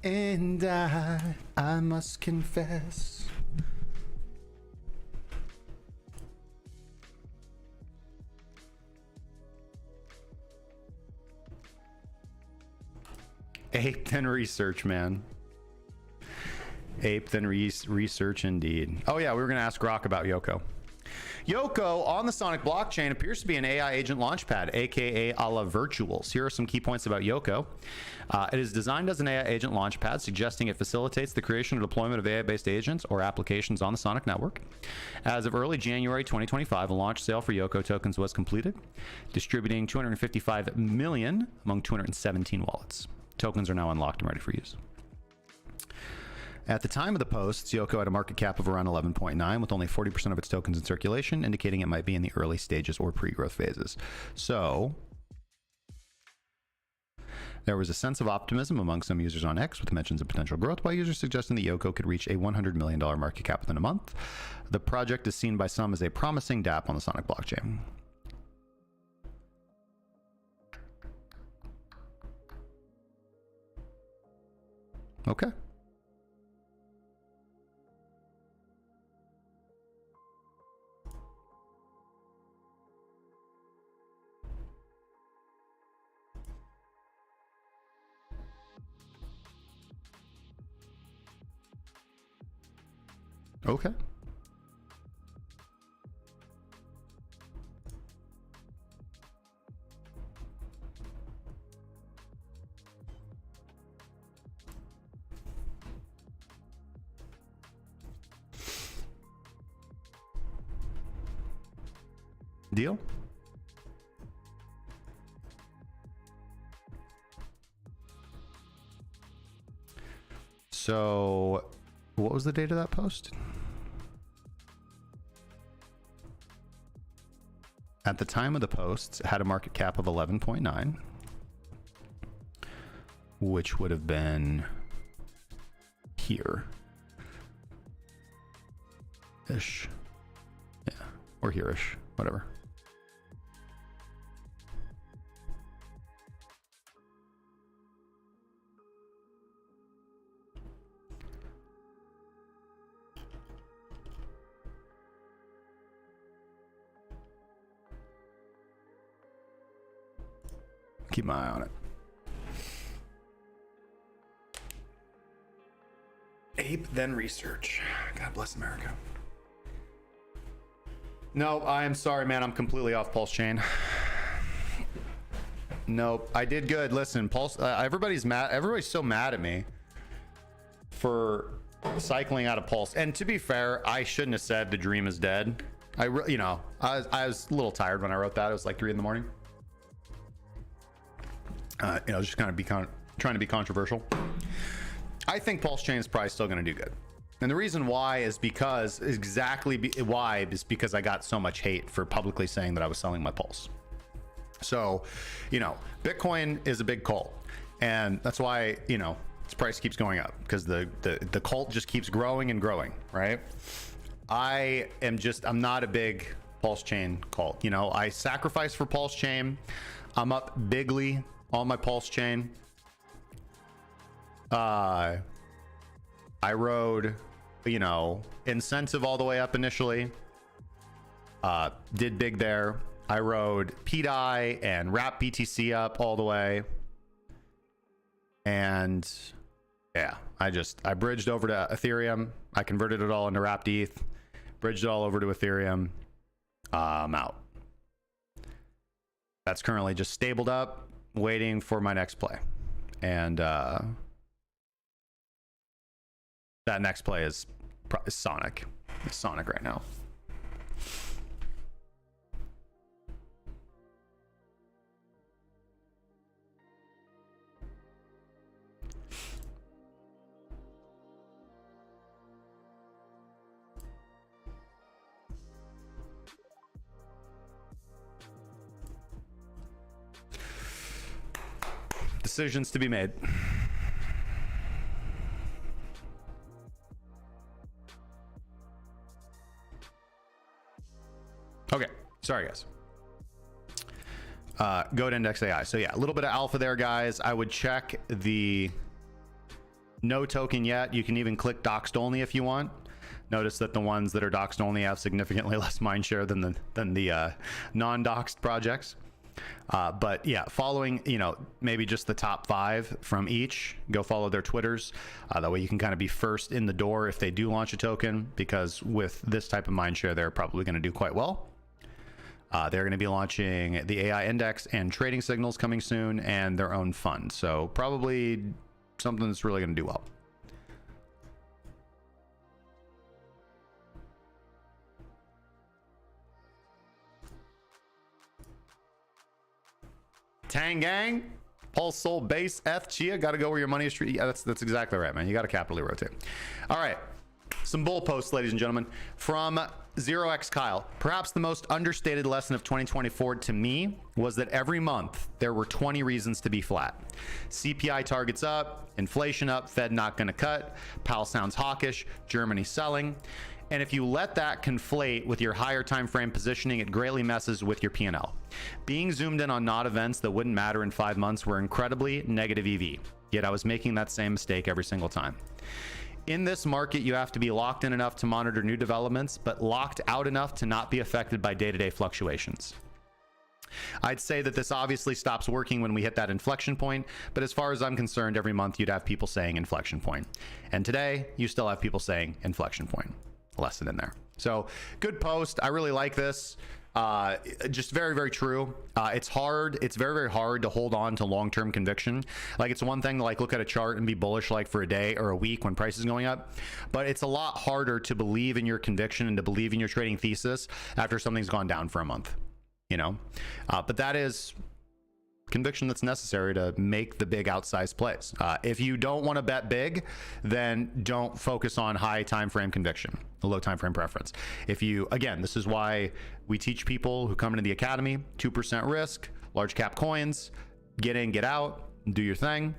And I must confess, ape then research, man. Ape then research indeed. Oh yeah, we were gonna ask Grok about Yoko. Yoko on the Sonic blockchain appears to be an AI agent launchpad, aka a la Virtuals. Here are some key points about Yoko. It is designed as an AI agent launchpad, suggesting it facilitates the creation and deployment of AI-based agents or applications on the Sonic network. As of early January 2025, a launch sale for Yoko tokens was completed, distributing 255 million among 217 wallets. Tokens are now unlocked and ready for use. At the time of the posts, Yoko had a market cap of around 11.9, with only 40% of its tokens in circulation, indicating it might be in the early stages or pre-growth phases. So there was a sense of optimism among some users on X, with mentions of potential growth, by users suggesting that Yoko could reach a $100 million market cap within a month. The project is seen by some as a promising dApp on the Sonic blockchain. Okay. Okay. Deal? So, what was the date of that post? At the time of the posts, it had a market cap of 11.9, which would have been here ish. Yeah, or here-ish, whatever. Keep my eye on it. Ape, then research. God bless America. No, I am sorry, man. I'm completely off Pulse Chain. Nope, I did good. Listen, Pulse. Everybody's mad. Everybody's so mad at me for cycling out of Pulse. And to be fair, I shouldn't have said the dream is dead. I was a little tired when I wrote that. It was like 3 in the morning. Just kind of trying to be controversial. I think Pulse Chain is probably still going to do good. And the reason why is because I got so much hate for publicly saying that I was selling my Pulse. So, Bitcoin is a big cult. And that's why, its price keeps going up, because the cult just keeps growing and growing, right? I'm not a big Pulse Chain cult. I sacrifice for Pulse Chain. I'm up bigly on my Pulse Chain. I rode, incentive all the way up initially. Did big there. I rode PDI and Wrap BTC up all the way. And yeah, I bridged over to Ethereum. I converted it all into Wrapped ETH, bridged it all over to Ethereum. I'm out. That's currently just stabled up, waiting for my next play. And that next play is Sonic. It's Sonic right now. decisions to be made. Okay, sorry guys. Go to Index AI. So yeah, a little bit of alpha there, guys. I would check the no token yet. You can even click doxed only if you want. Notice that the ones that are doxed only have significantly less mindshare than the non-doxed projects. But yeah, following, you know, maybe just the top 5 from each, go follow their Twitters. That way you can kind of be first in the door if they do launch a token, because with this type of mindshare, they're probably going to do quite well. They're going to be launching the AI index and trading signals coming soon, and their own fund. So probably something that's really going to do well. Tang Gang, Pulse, Soul, Base, Eth, Chia, got to go where your money is. Yeah, that's exactly right, man. You got to capitally rotate. All right, some bull posts, ladies and gentlemen, from 0x Kyle. Perhaps the most understated lesson of 2024 to me was that every month there were 20 reasons to be flat. CPI targets up, inflation up, Fed not going to cut, Powell sounds hawkish, Germany selling. And if you let that conflate with your higher time frame positioning, it greatly messes with your P&L. Being zoomed in on not events that wouldn't matter in 5 months were incredibly negative EV. Yet I was making that same mistake every single time. In this market, you have to be locked in enough to monitor new developments, but locked out enough to not be affected by day-to-day fluctuations. I'd say that this obviously stops working when we hit that inflection point, but as far as I'm concerned, every month you'd have people saying inflection point. And today, you still have people saying inflection point. Lesson in there. So good post. I really like this. Just very, very true. It's hard. It's very, very hard to hold on to long-term conviction. Like, it's one thing to like look at a chart and be bullish like for a day or a week when price is going up, but it's a lot harder to believe in your conviction and to believe in your trading thesis after something's gone down for a month, you know? But that is conviction that's necessary to make the big outsized plays. If you don't want to bet big, then don't focus on high time frame conviction, the low time frame preference. If you, again, this is why we teach people who come into the academy, 2% risk, large cap coins, get in, get out, do your thing.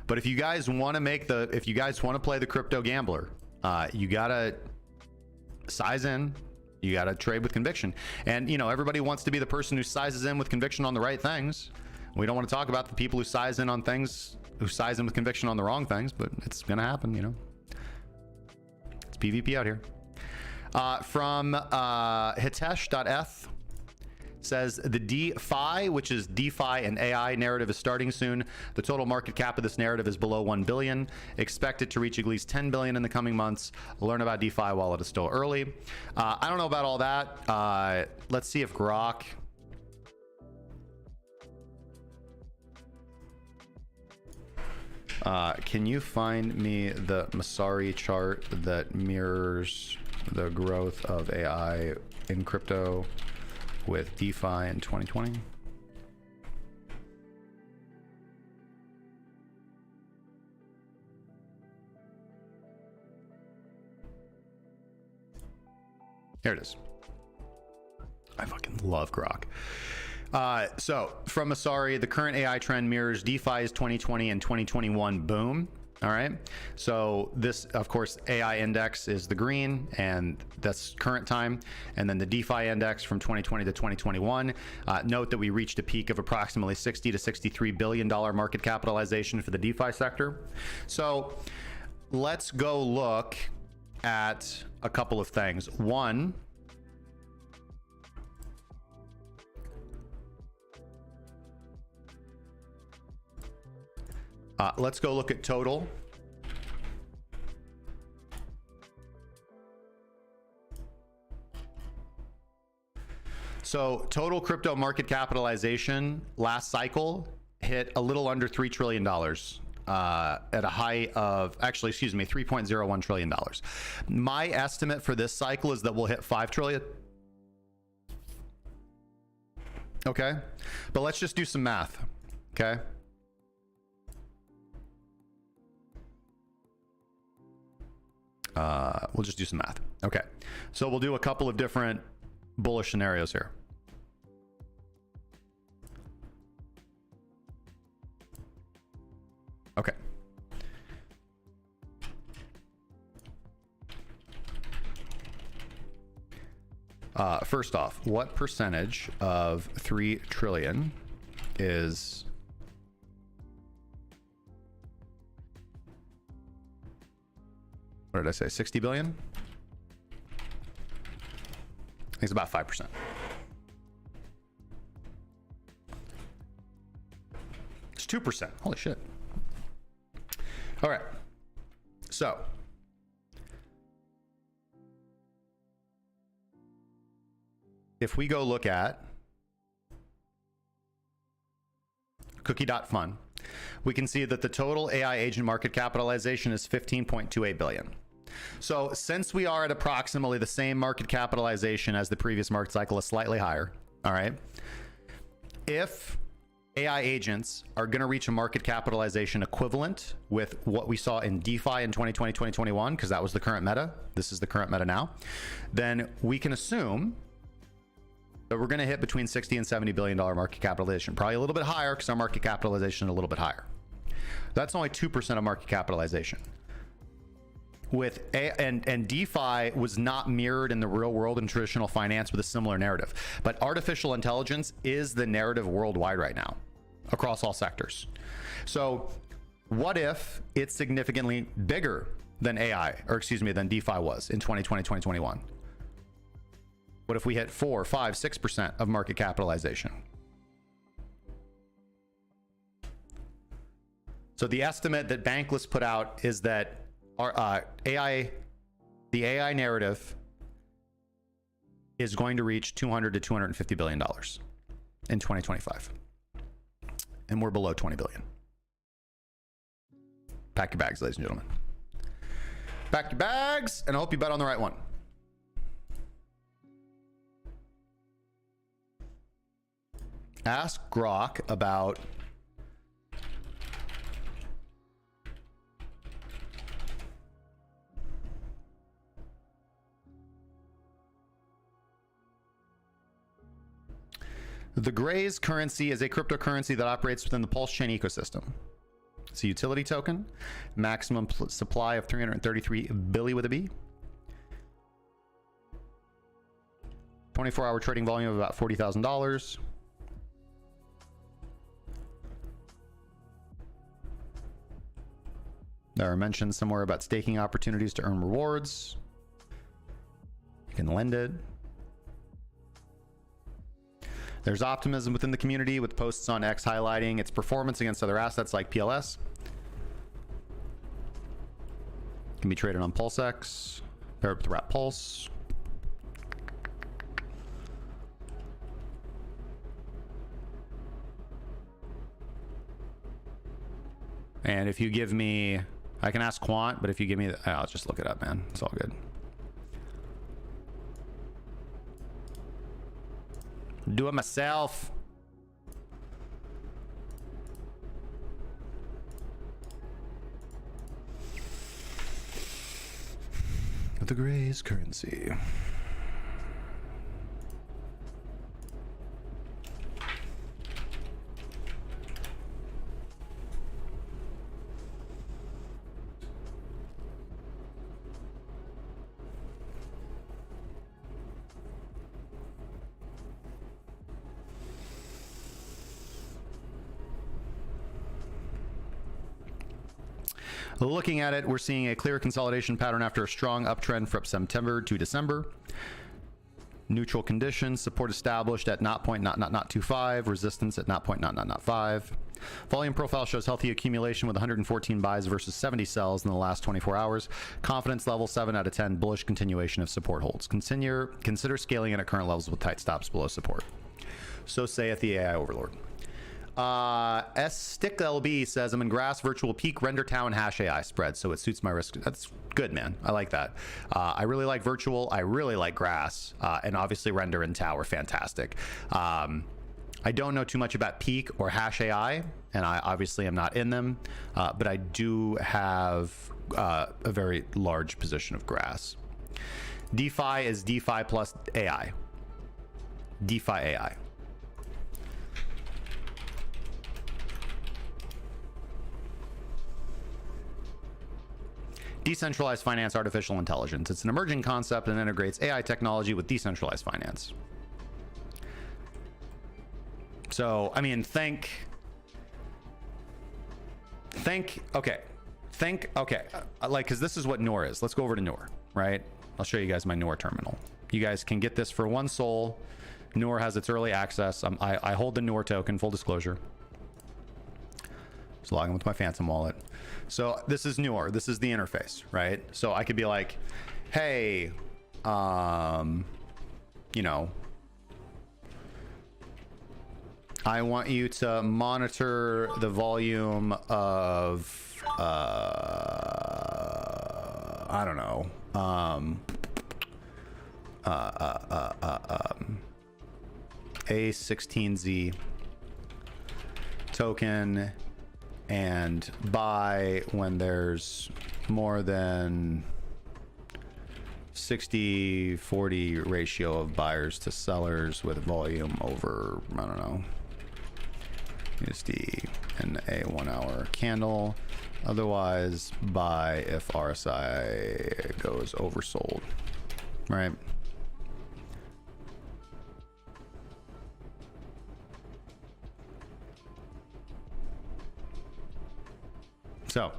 But if you guys want to if you guys want to play the crypto gambler, you gotta size in. You got to trade with conviction. And, you know, everybody wants to be the person who sizes in with conviction on the right things. We don't want to talk about the people who size in on things, who size in with conviction on the wrong things, but it's going to happen, you know. It's PvP out here. From Hitesh.eth says the DeFi, which is DeFi and AI narrative, is starting soon. The total market cap of this narrative is below 1 billion. Expected to reach at least 10 billion in the coming months. Learn about DeFi while it is still early. I don't know about all that. Let's see if Grok. Can you find me the Masari chart that mirrors the growth of AI in crypto with DeFi in 2020? Here it is. I fucking love Grok. So from Masari, the current AI trend mirrors DeFi's 2020 and 2021 boom. All right. So this, of course, AI index is the green, and that's current time. And then the DeFi index from 2020 to 2021. Note that we reached a peak of approximately $60 to $63 billion market capitalization for the DeFi sector. So let's go look at a couple of things. One, let's go look at total. So total crypto market capitalization last cycle hit a little under $3 trillion at a high of, actually, excuse me, $3.01 trillion. My estimate for this cycle is that we'll hit 5 trillion. Okay. But let's just do some math. Okay. We'll just do some math. Okay. So we'll do a couple of different bullish scenarios here. First off, what percentage of 3 trillion is what did I say? 60 billion? I think it's about 5%. It's 2%. Holy shit. All right. So if we go look at cookie.fun, we can see that the total AI agent market capitalization is 15.28 billion. So since we are at approximately the same market capitalization as the previous market cycle, is slightly higher. All right. If AI agents are going to reach a market capitalization equivalent with what we saw in DeFi in 2020, 2021, because that was the current meta. This is the current meta now. Then we can assume that we're going to hit between 60 and 70 billion dollar market capitalization, probably a little bit higher because our market capitalization is a little bit higher. That's only 2% of market capitalization. And DeFi was not mirrored in the real world in traditional finance with a similar narrative. But artificial intelligence is the narrative worldwide right now, across all sectors. So what if it's significantly bigger than than DeFi was in 2020, 2021? What if we hit 4, 5, 6% of market capitalization? So the estimate that Bankless put out is that our the AI narrative is going to reach 200 to 250 billion dollars in 2025, and we're below 20 billion. Pack your bags, ladies and gentlemen. Pack your bags, and I hope you bet on the right one. Ask Grok about the Grays currency is a cryptocurrency that operates within the Pulse Chain ecosystem. It's a utility token, maximum supply of 333 billion with a B. 24-hour trading volume of about $40,000. There are mentions somewhere about staking opportunities to earn rewards. You can lend it. There's optimism within the community with posts on X highlighting its performance against other assets like PLS. Can be traded on PulseX, paired with Wrap Pulse. And if you give me, I can ask Quant, but if you give me, I'll just look it up, man. It's all good. Do it myself. The Grays currency. Looking at it, we're seeing a clear consolidation pattern after a strong uptrend from September to December. Neutral conditions, support established at 0.025, resistance at 0.005. Volume profile shows healthy accumulation with 114 buys versus 70 sells in the last 24 hours. Confidence level 7 out of 10, bullish continuation of support holds. Consider scaling it at current levels with tight stops below support. So saith the AI overlord. StickLB says, I'm in Grass Virtual Peak Render Town Hash AI spread, so it suits my risk. That's good, man. I like that. I really like Virtual. I really like Grass. And obviously Render and Tau are fantastic. I don't know too much about Peak or Hash AI, and I obviously am not in them, but I do have a very large position of Grass. DeFi is DeFi plus AI. DeFi AI. Decentralized finance, artificial intelligence. It's an emerging concept and integrates AI technology with decentralized finance. So, I mean, think, okay. Like, because this is what Noor is. Let's go over to Noor, right? I'll show you guys my Noor terminal. You guys can get this for 1 Sol. Noor has its early access. I hold the Noor token, full disclosure. Just logging with my Phantom wallet. So this is Noor. This is the interface, right? So I could be like, hey, you know, I want you to monitor the volume of, I don't know, A16Z token and buy when there's more than 60-40 ratio of buyers to sellers with volume over, I don't know, USD and a 1 hour candle. Otherwise, buy if RSI goes oversold, right? So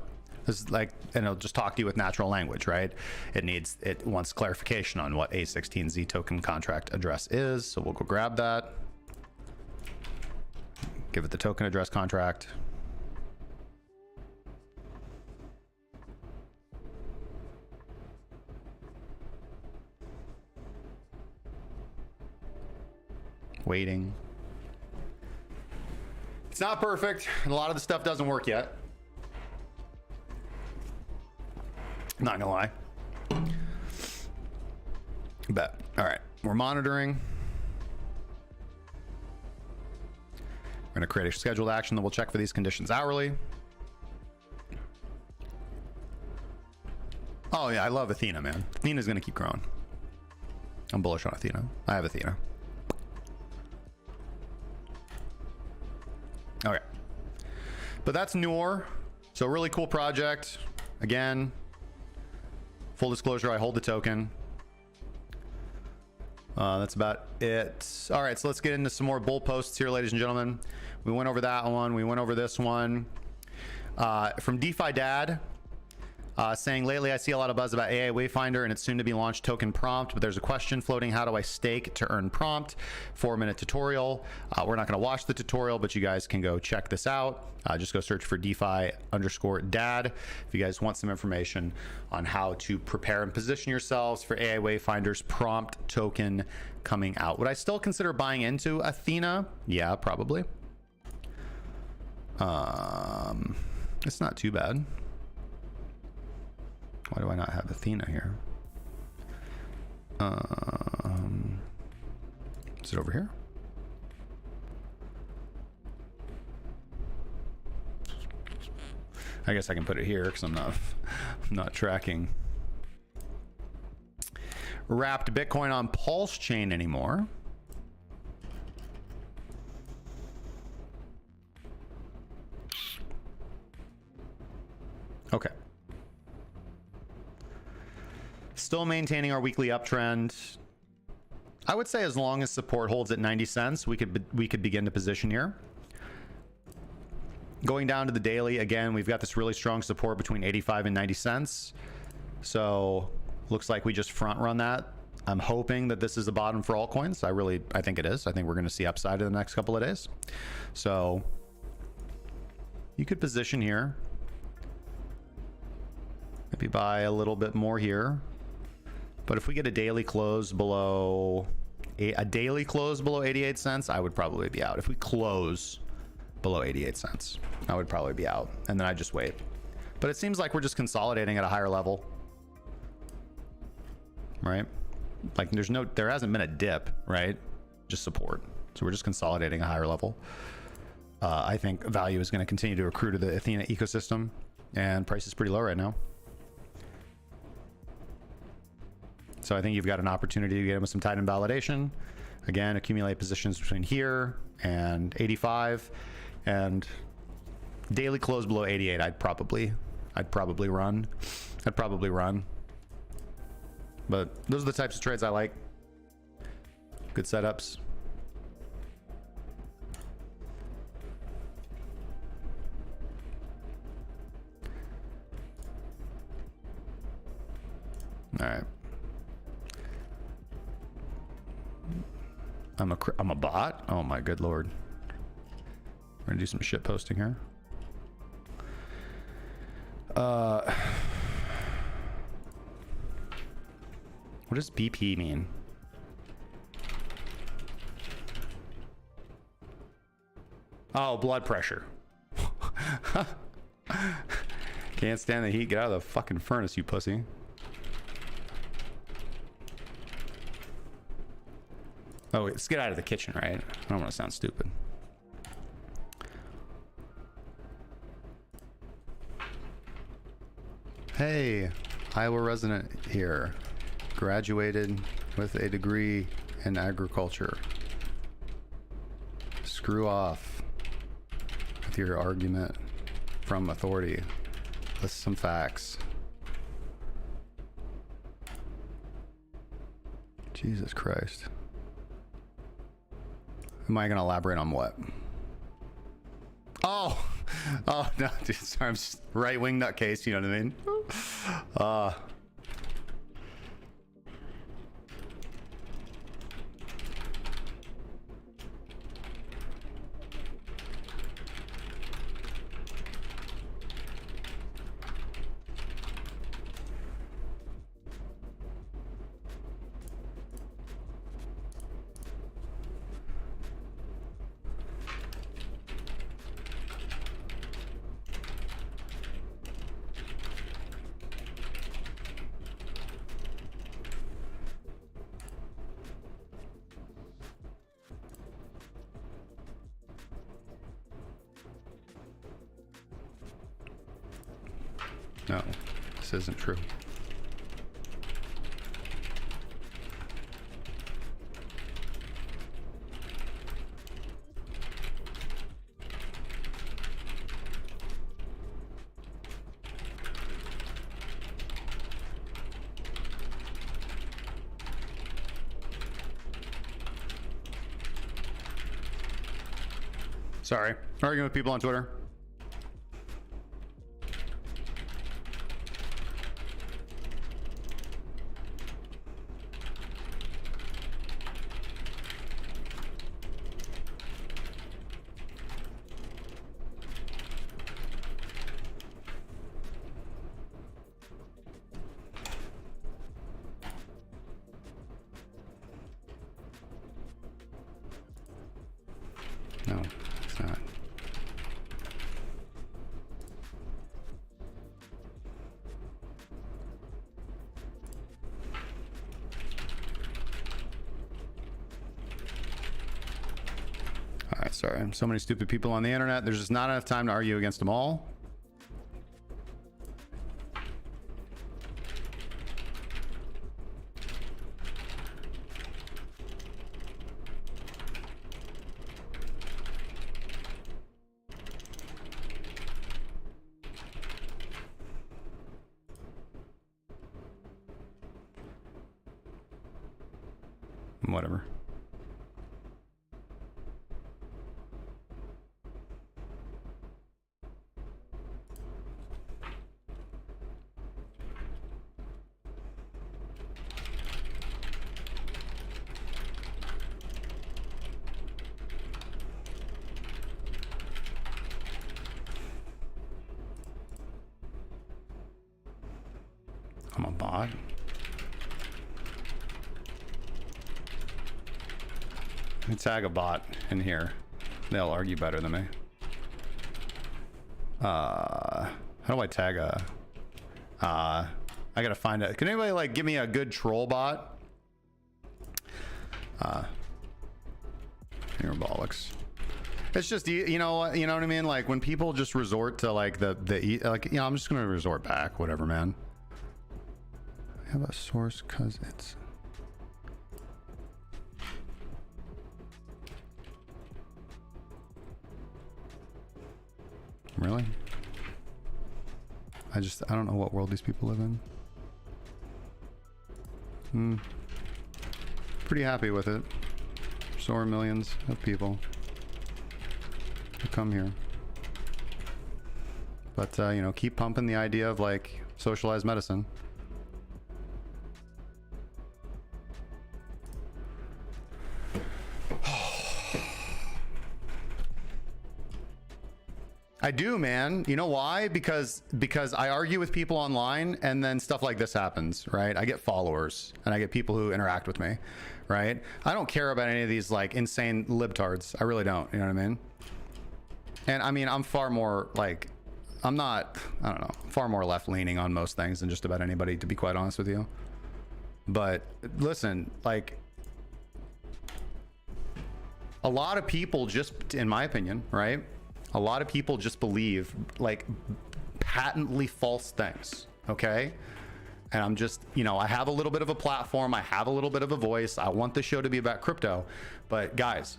this is like, and it'll just talk to you with natural language, right? It wants clarification on what A16Z token contract address is. So we'll go grab that. Give it the token address contract. Waiting. It's not perfect, and a lot of the stuff doesn't work yet. Not gonna lie. Bet. All right, we're monitoring. We're gonna create a scheduled action that will check for these conditions hourly. Oh yeah, I love Athena, man. Athena's gonna keep growing. I'm bullish on Athena. I have Athena. Okay. But that's Noor. So really cool project. Again, full disclosure, I hold the token. That's about it. All right, so let's get into some more bull posts here, ladies and gentlemen. We went over that one. We went over this one. From DeFi Dad, saying, lately I see a lot of buzz about AI Wayfinder and its soon to be launched token Prompt, but there's a question floating: how do I stake to earn Prompt? 4-minute tutorial. We're not going to watch the tutorial, but you guys can go check this out. Just go search for DeFi_Dad if you guys want some information on how to prepare and position yourselves for AI Wayfinder's Prompt token coming out. Would I still consider buying into Athena? Yeah, probably. It's not too bad. Why do I not have Athena here? Is it over here? I guess I can put it here because I'm not tracking wrapped Bitcoin on Pulse chain anymore. Okay. Still maintaining our weekly uptrend. I would say as long as support holds at 90 cents, we could begin to position here. Going down to the daily, again, we've got this really strong support between 85 and 90 cents. So looks like we just front run that. I'm hoping that this is the bottom for altcoins. I think it is. I think we're going to see upside in the next couple of days. So you could position here. Maybe buy a little bit more here. But if we get a daily close below 88 cents, I would probably be out. If we close below 88 cents, I would probably be out, and then I just wait. But it seems like we're just consolidating at a higher level, right? Like there hasn't been a dip, right? Just support. So we're just consolidating a higher level. I think value is going to continue to accrue to the Athena ecosystem, and price is pretty low right now. So I think you've got an opportunity to get in with some tight end validation. Again, accumulate positions between here and 85, and daily close below 88. I'd probably run. I'd probably run. But those are the types of trades I like. Good setups. All right. I'm a bot? Oh my good lord. We're gonna do some shit posting here. What does BP mean? Oh, blood pressure. Can't stand the heat. Get out of the fucking furnace, you pussy. Oh, wait, let's get out of the kitchen, right? I don't want to sound stupid. Hey, Iowa resident here. Graduated with a degree in agriculture. Screw off with your argument from authority. List some facts. Jesus Christ. Am I going to elaborate on what? Oh, no, dude, sorry, I'm just right-wing nutcase, you know what I mean? No, this isn't true. Sorry, arguing with people on Twitter. No, it's not. All right, sorry. So many stupid people on the internet. There's just not enough time to argue against them all. Whatever. I'm a bot. Let me tag a bot in here. They'll argue better than me. How do I tag a... I gotta find it. Can anybody like give me a good troll bot? Here, bollocks. It's just, you know what I mean? Like when people just resort to like like, you know, I'm just gonna resort back, whatever, man. I have a source cause it's... Really? I don't know what world these people live in. Pretty happy with it. So are millions of people who come here. But, you know, keep pumping the idea of like socialized medicine. I do, man. You know why? Because I argue with people online and then stuff like this happens, right? I get followers and I get people who interact with me, right? I don't care about any of these like insane libtards. I really don't. You know what I mean? And I mean, I'm far more like, I don't know, far more left leaning on most things than just about anybody, to be quite honest with you. But listen, like a lot of people just, in my opinion, right? A lot of people just believe like patently false things, okay? And I'm just, you know, I have a little bit of a platform. I have a little bit of a voice. I want the show to be about crypto. But guys,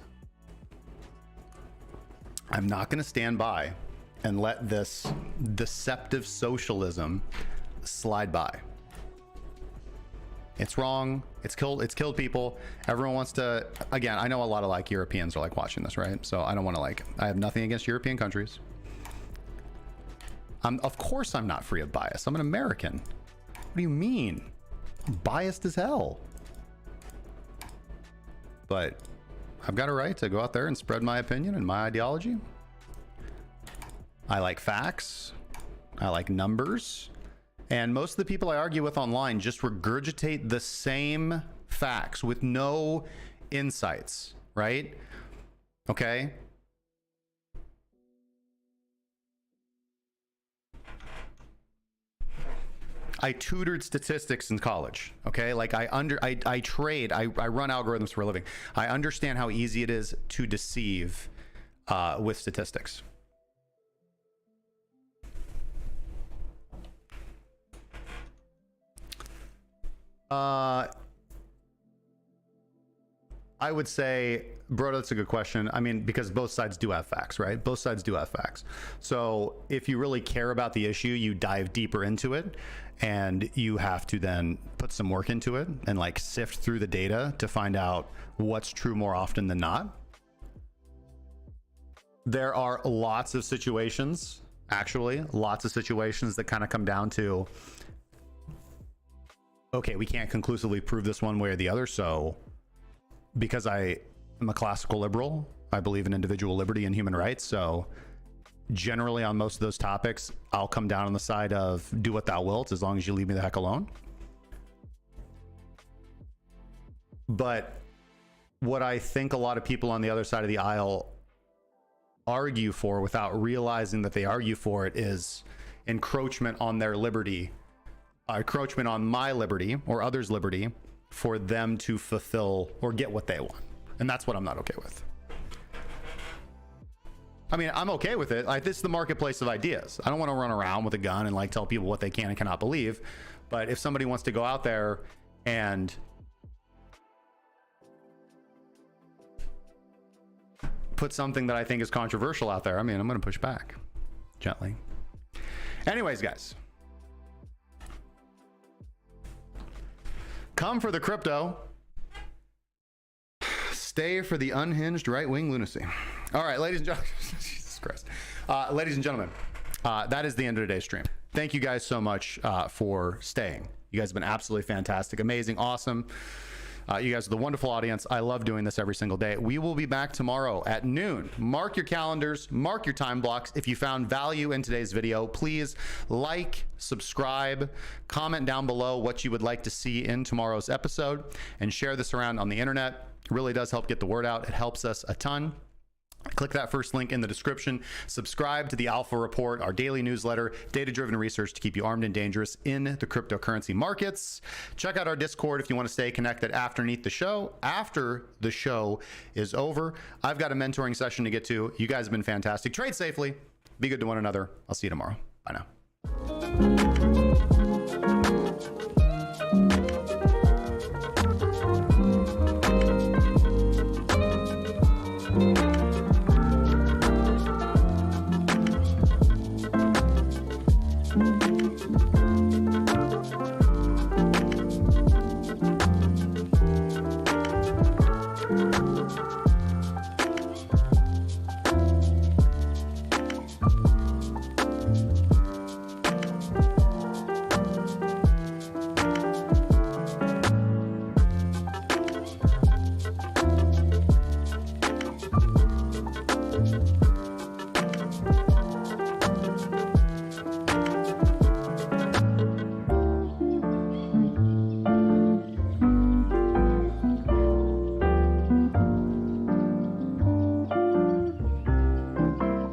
I'm not going to stand by and let this deceptive socialism slide by. It's wrong. It's killed people. Everyone wants to, again, I know a lot of like Europeans are like watching this, right? So I don't want to like, I have nothing against European countries. Of course I'm not free of bias. I'm an American. What do you mean? I'm biased as hell. But I've got a right to go out there and spread my opinion and my ideology. I like facts. I like numbers. And most of the people I argue with online just regurgitate the same facts with no insights, right? Okay. I tutored statistics in college, okay? Like I trade, I run algorithms for a living. I understand how easy it is to deceive with statistics. I would say, bro, that's a good question. I mean, because both sides do have facts, right? Both sides do have facts. So if you really care about the issue, you dive deeper into it and you have to then put some work into it and like sift through the data to find out what's true more often than not. There are lots of situations, actually, lots of situations that kind of come down to, okay, we can't conclusively prove this one way or the other. So because I am a classical liberal, I believe in individual liberty and human rights. So generally on most of those topics, I'll come down on the side of do what thou wilt, as long as you leave me the heck alone. But what I think a lot of people on the other side of the aisle argue for without realizing that they argue for it is encroachment on their liberty, encroachment on my liberty or others' liberty for them to fulfill or get what they want. And that's what I'm not okay with. I mean, I'm okay with it. Like, this is the marketplace of ideas. I don't want to run around with a gun and like tell people what they can and cannot believe. But if somebody wants to go out there and put something that I think is controversial out there, I mean, I'm going to push back gently. Anyways, guys, come for the crypto, stay for the unhinged right-wing lunacy. All right, ladies and gentlemen, Jesus Christ. Ladies and gentlemen, that is the end of today's stream. Thank you guys so much for staying. You guys have been absolutely fantastic, amazing, awesome. You guys are the wonderful audience. I love doing this every single day. We will be back tomorrow at noon. Mark your calendars, mark your time blocks. If you found value in today's video, please like, subscribe, comment down below what you would like to see in tomorrow's episode, and share this around on the internet. It really does help get the word out. It helps us a ton. Click that first link in the description. Subscribe to the Alpha Report, our daily newsletter, data-driven research to keep you armed and dangerous in the cryptocurrency markets. Check out our Discord if you want to stay connected after the show is over. I've got a mentoring session to get to. You guys have been fantastic. Trade safely. Be good to one another. I'll see you tomorrow. Bye now.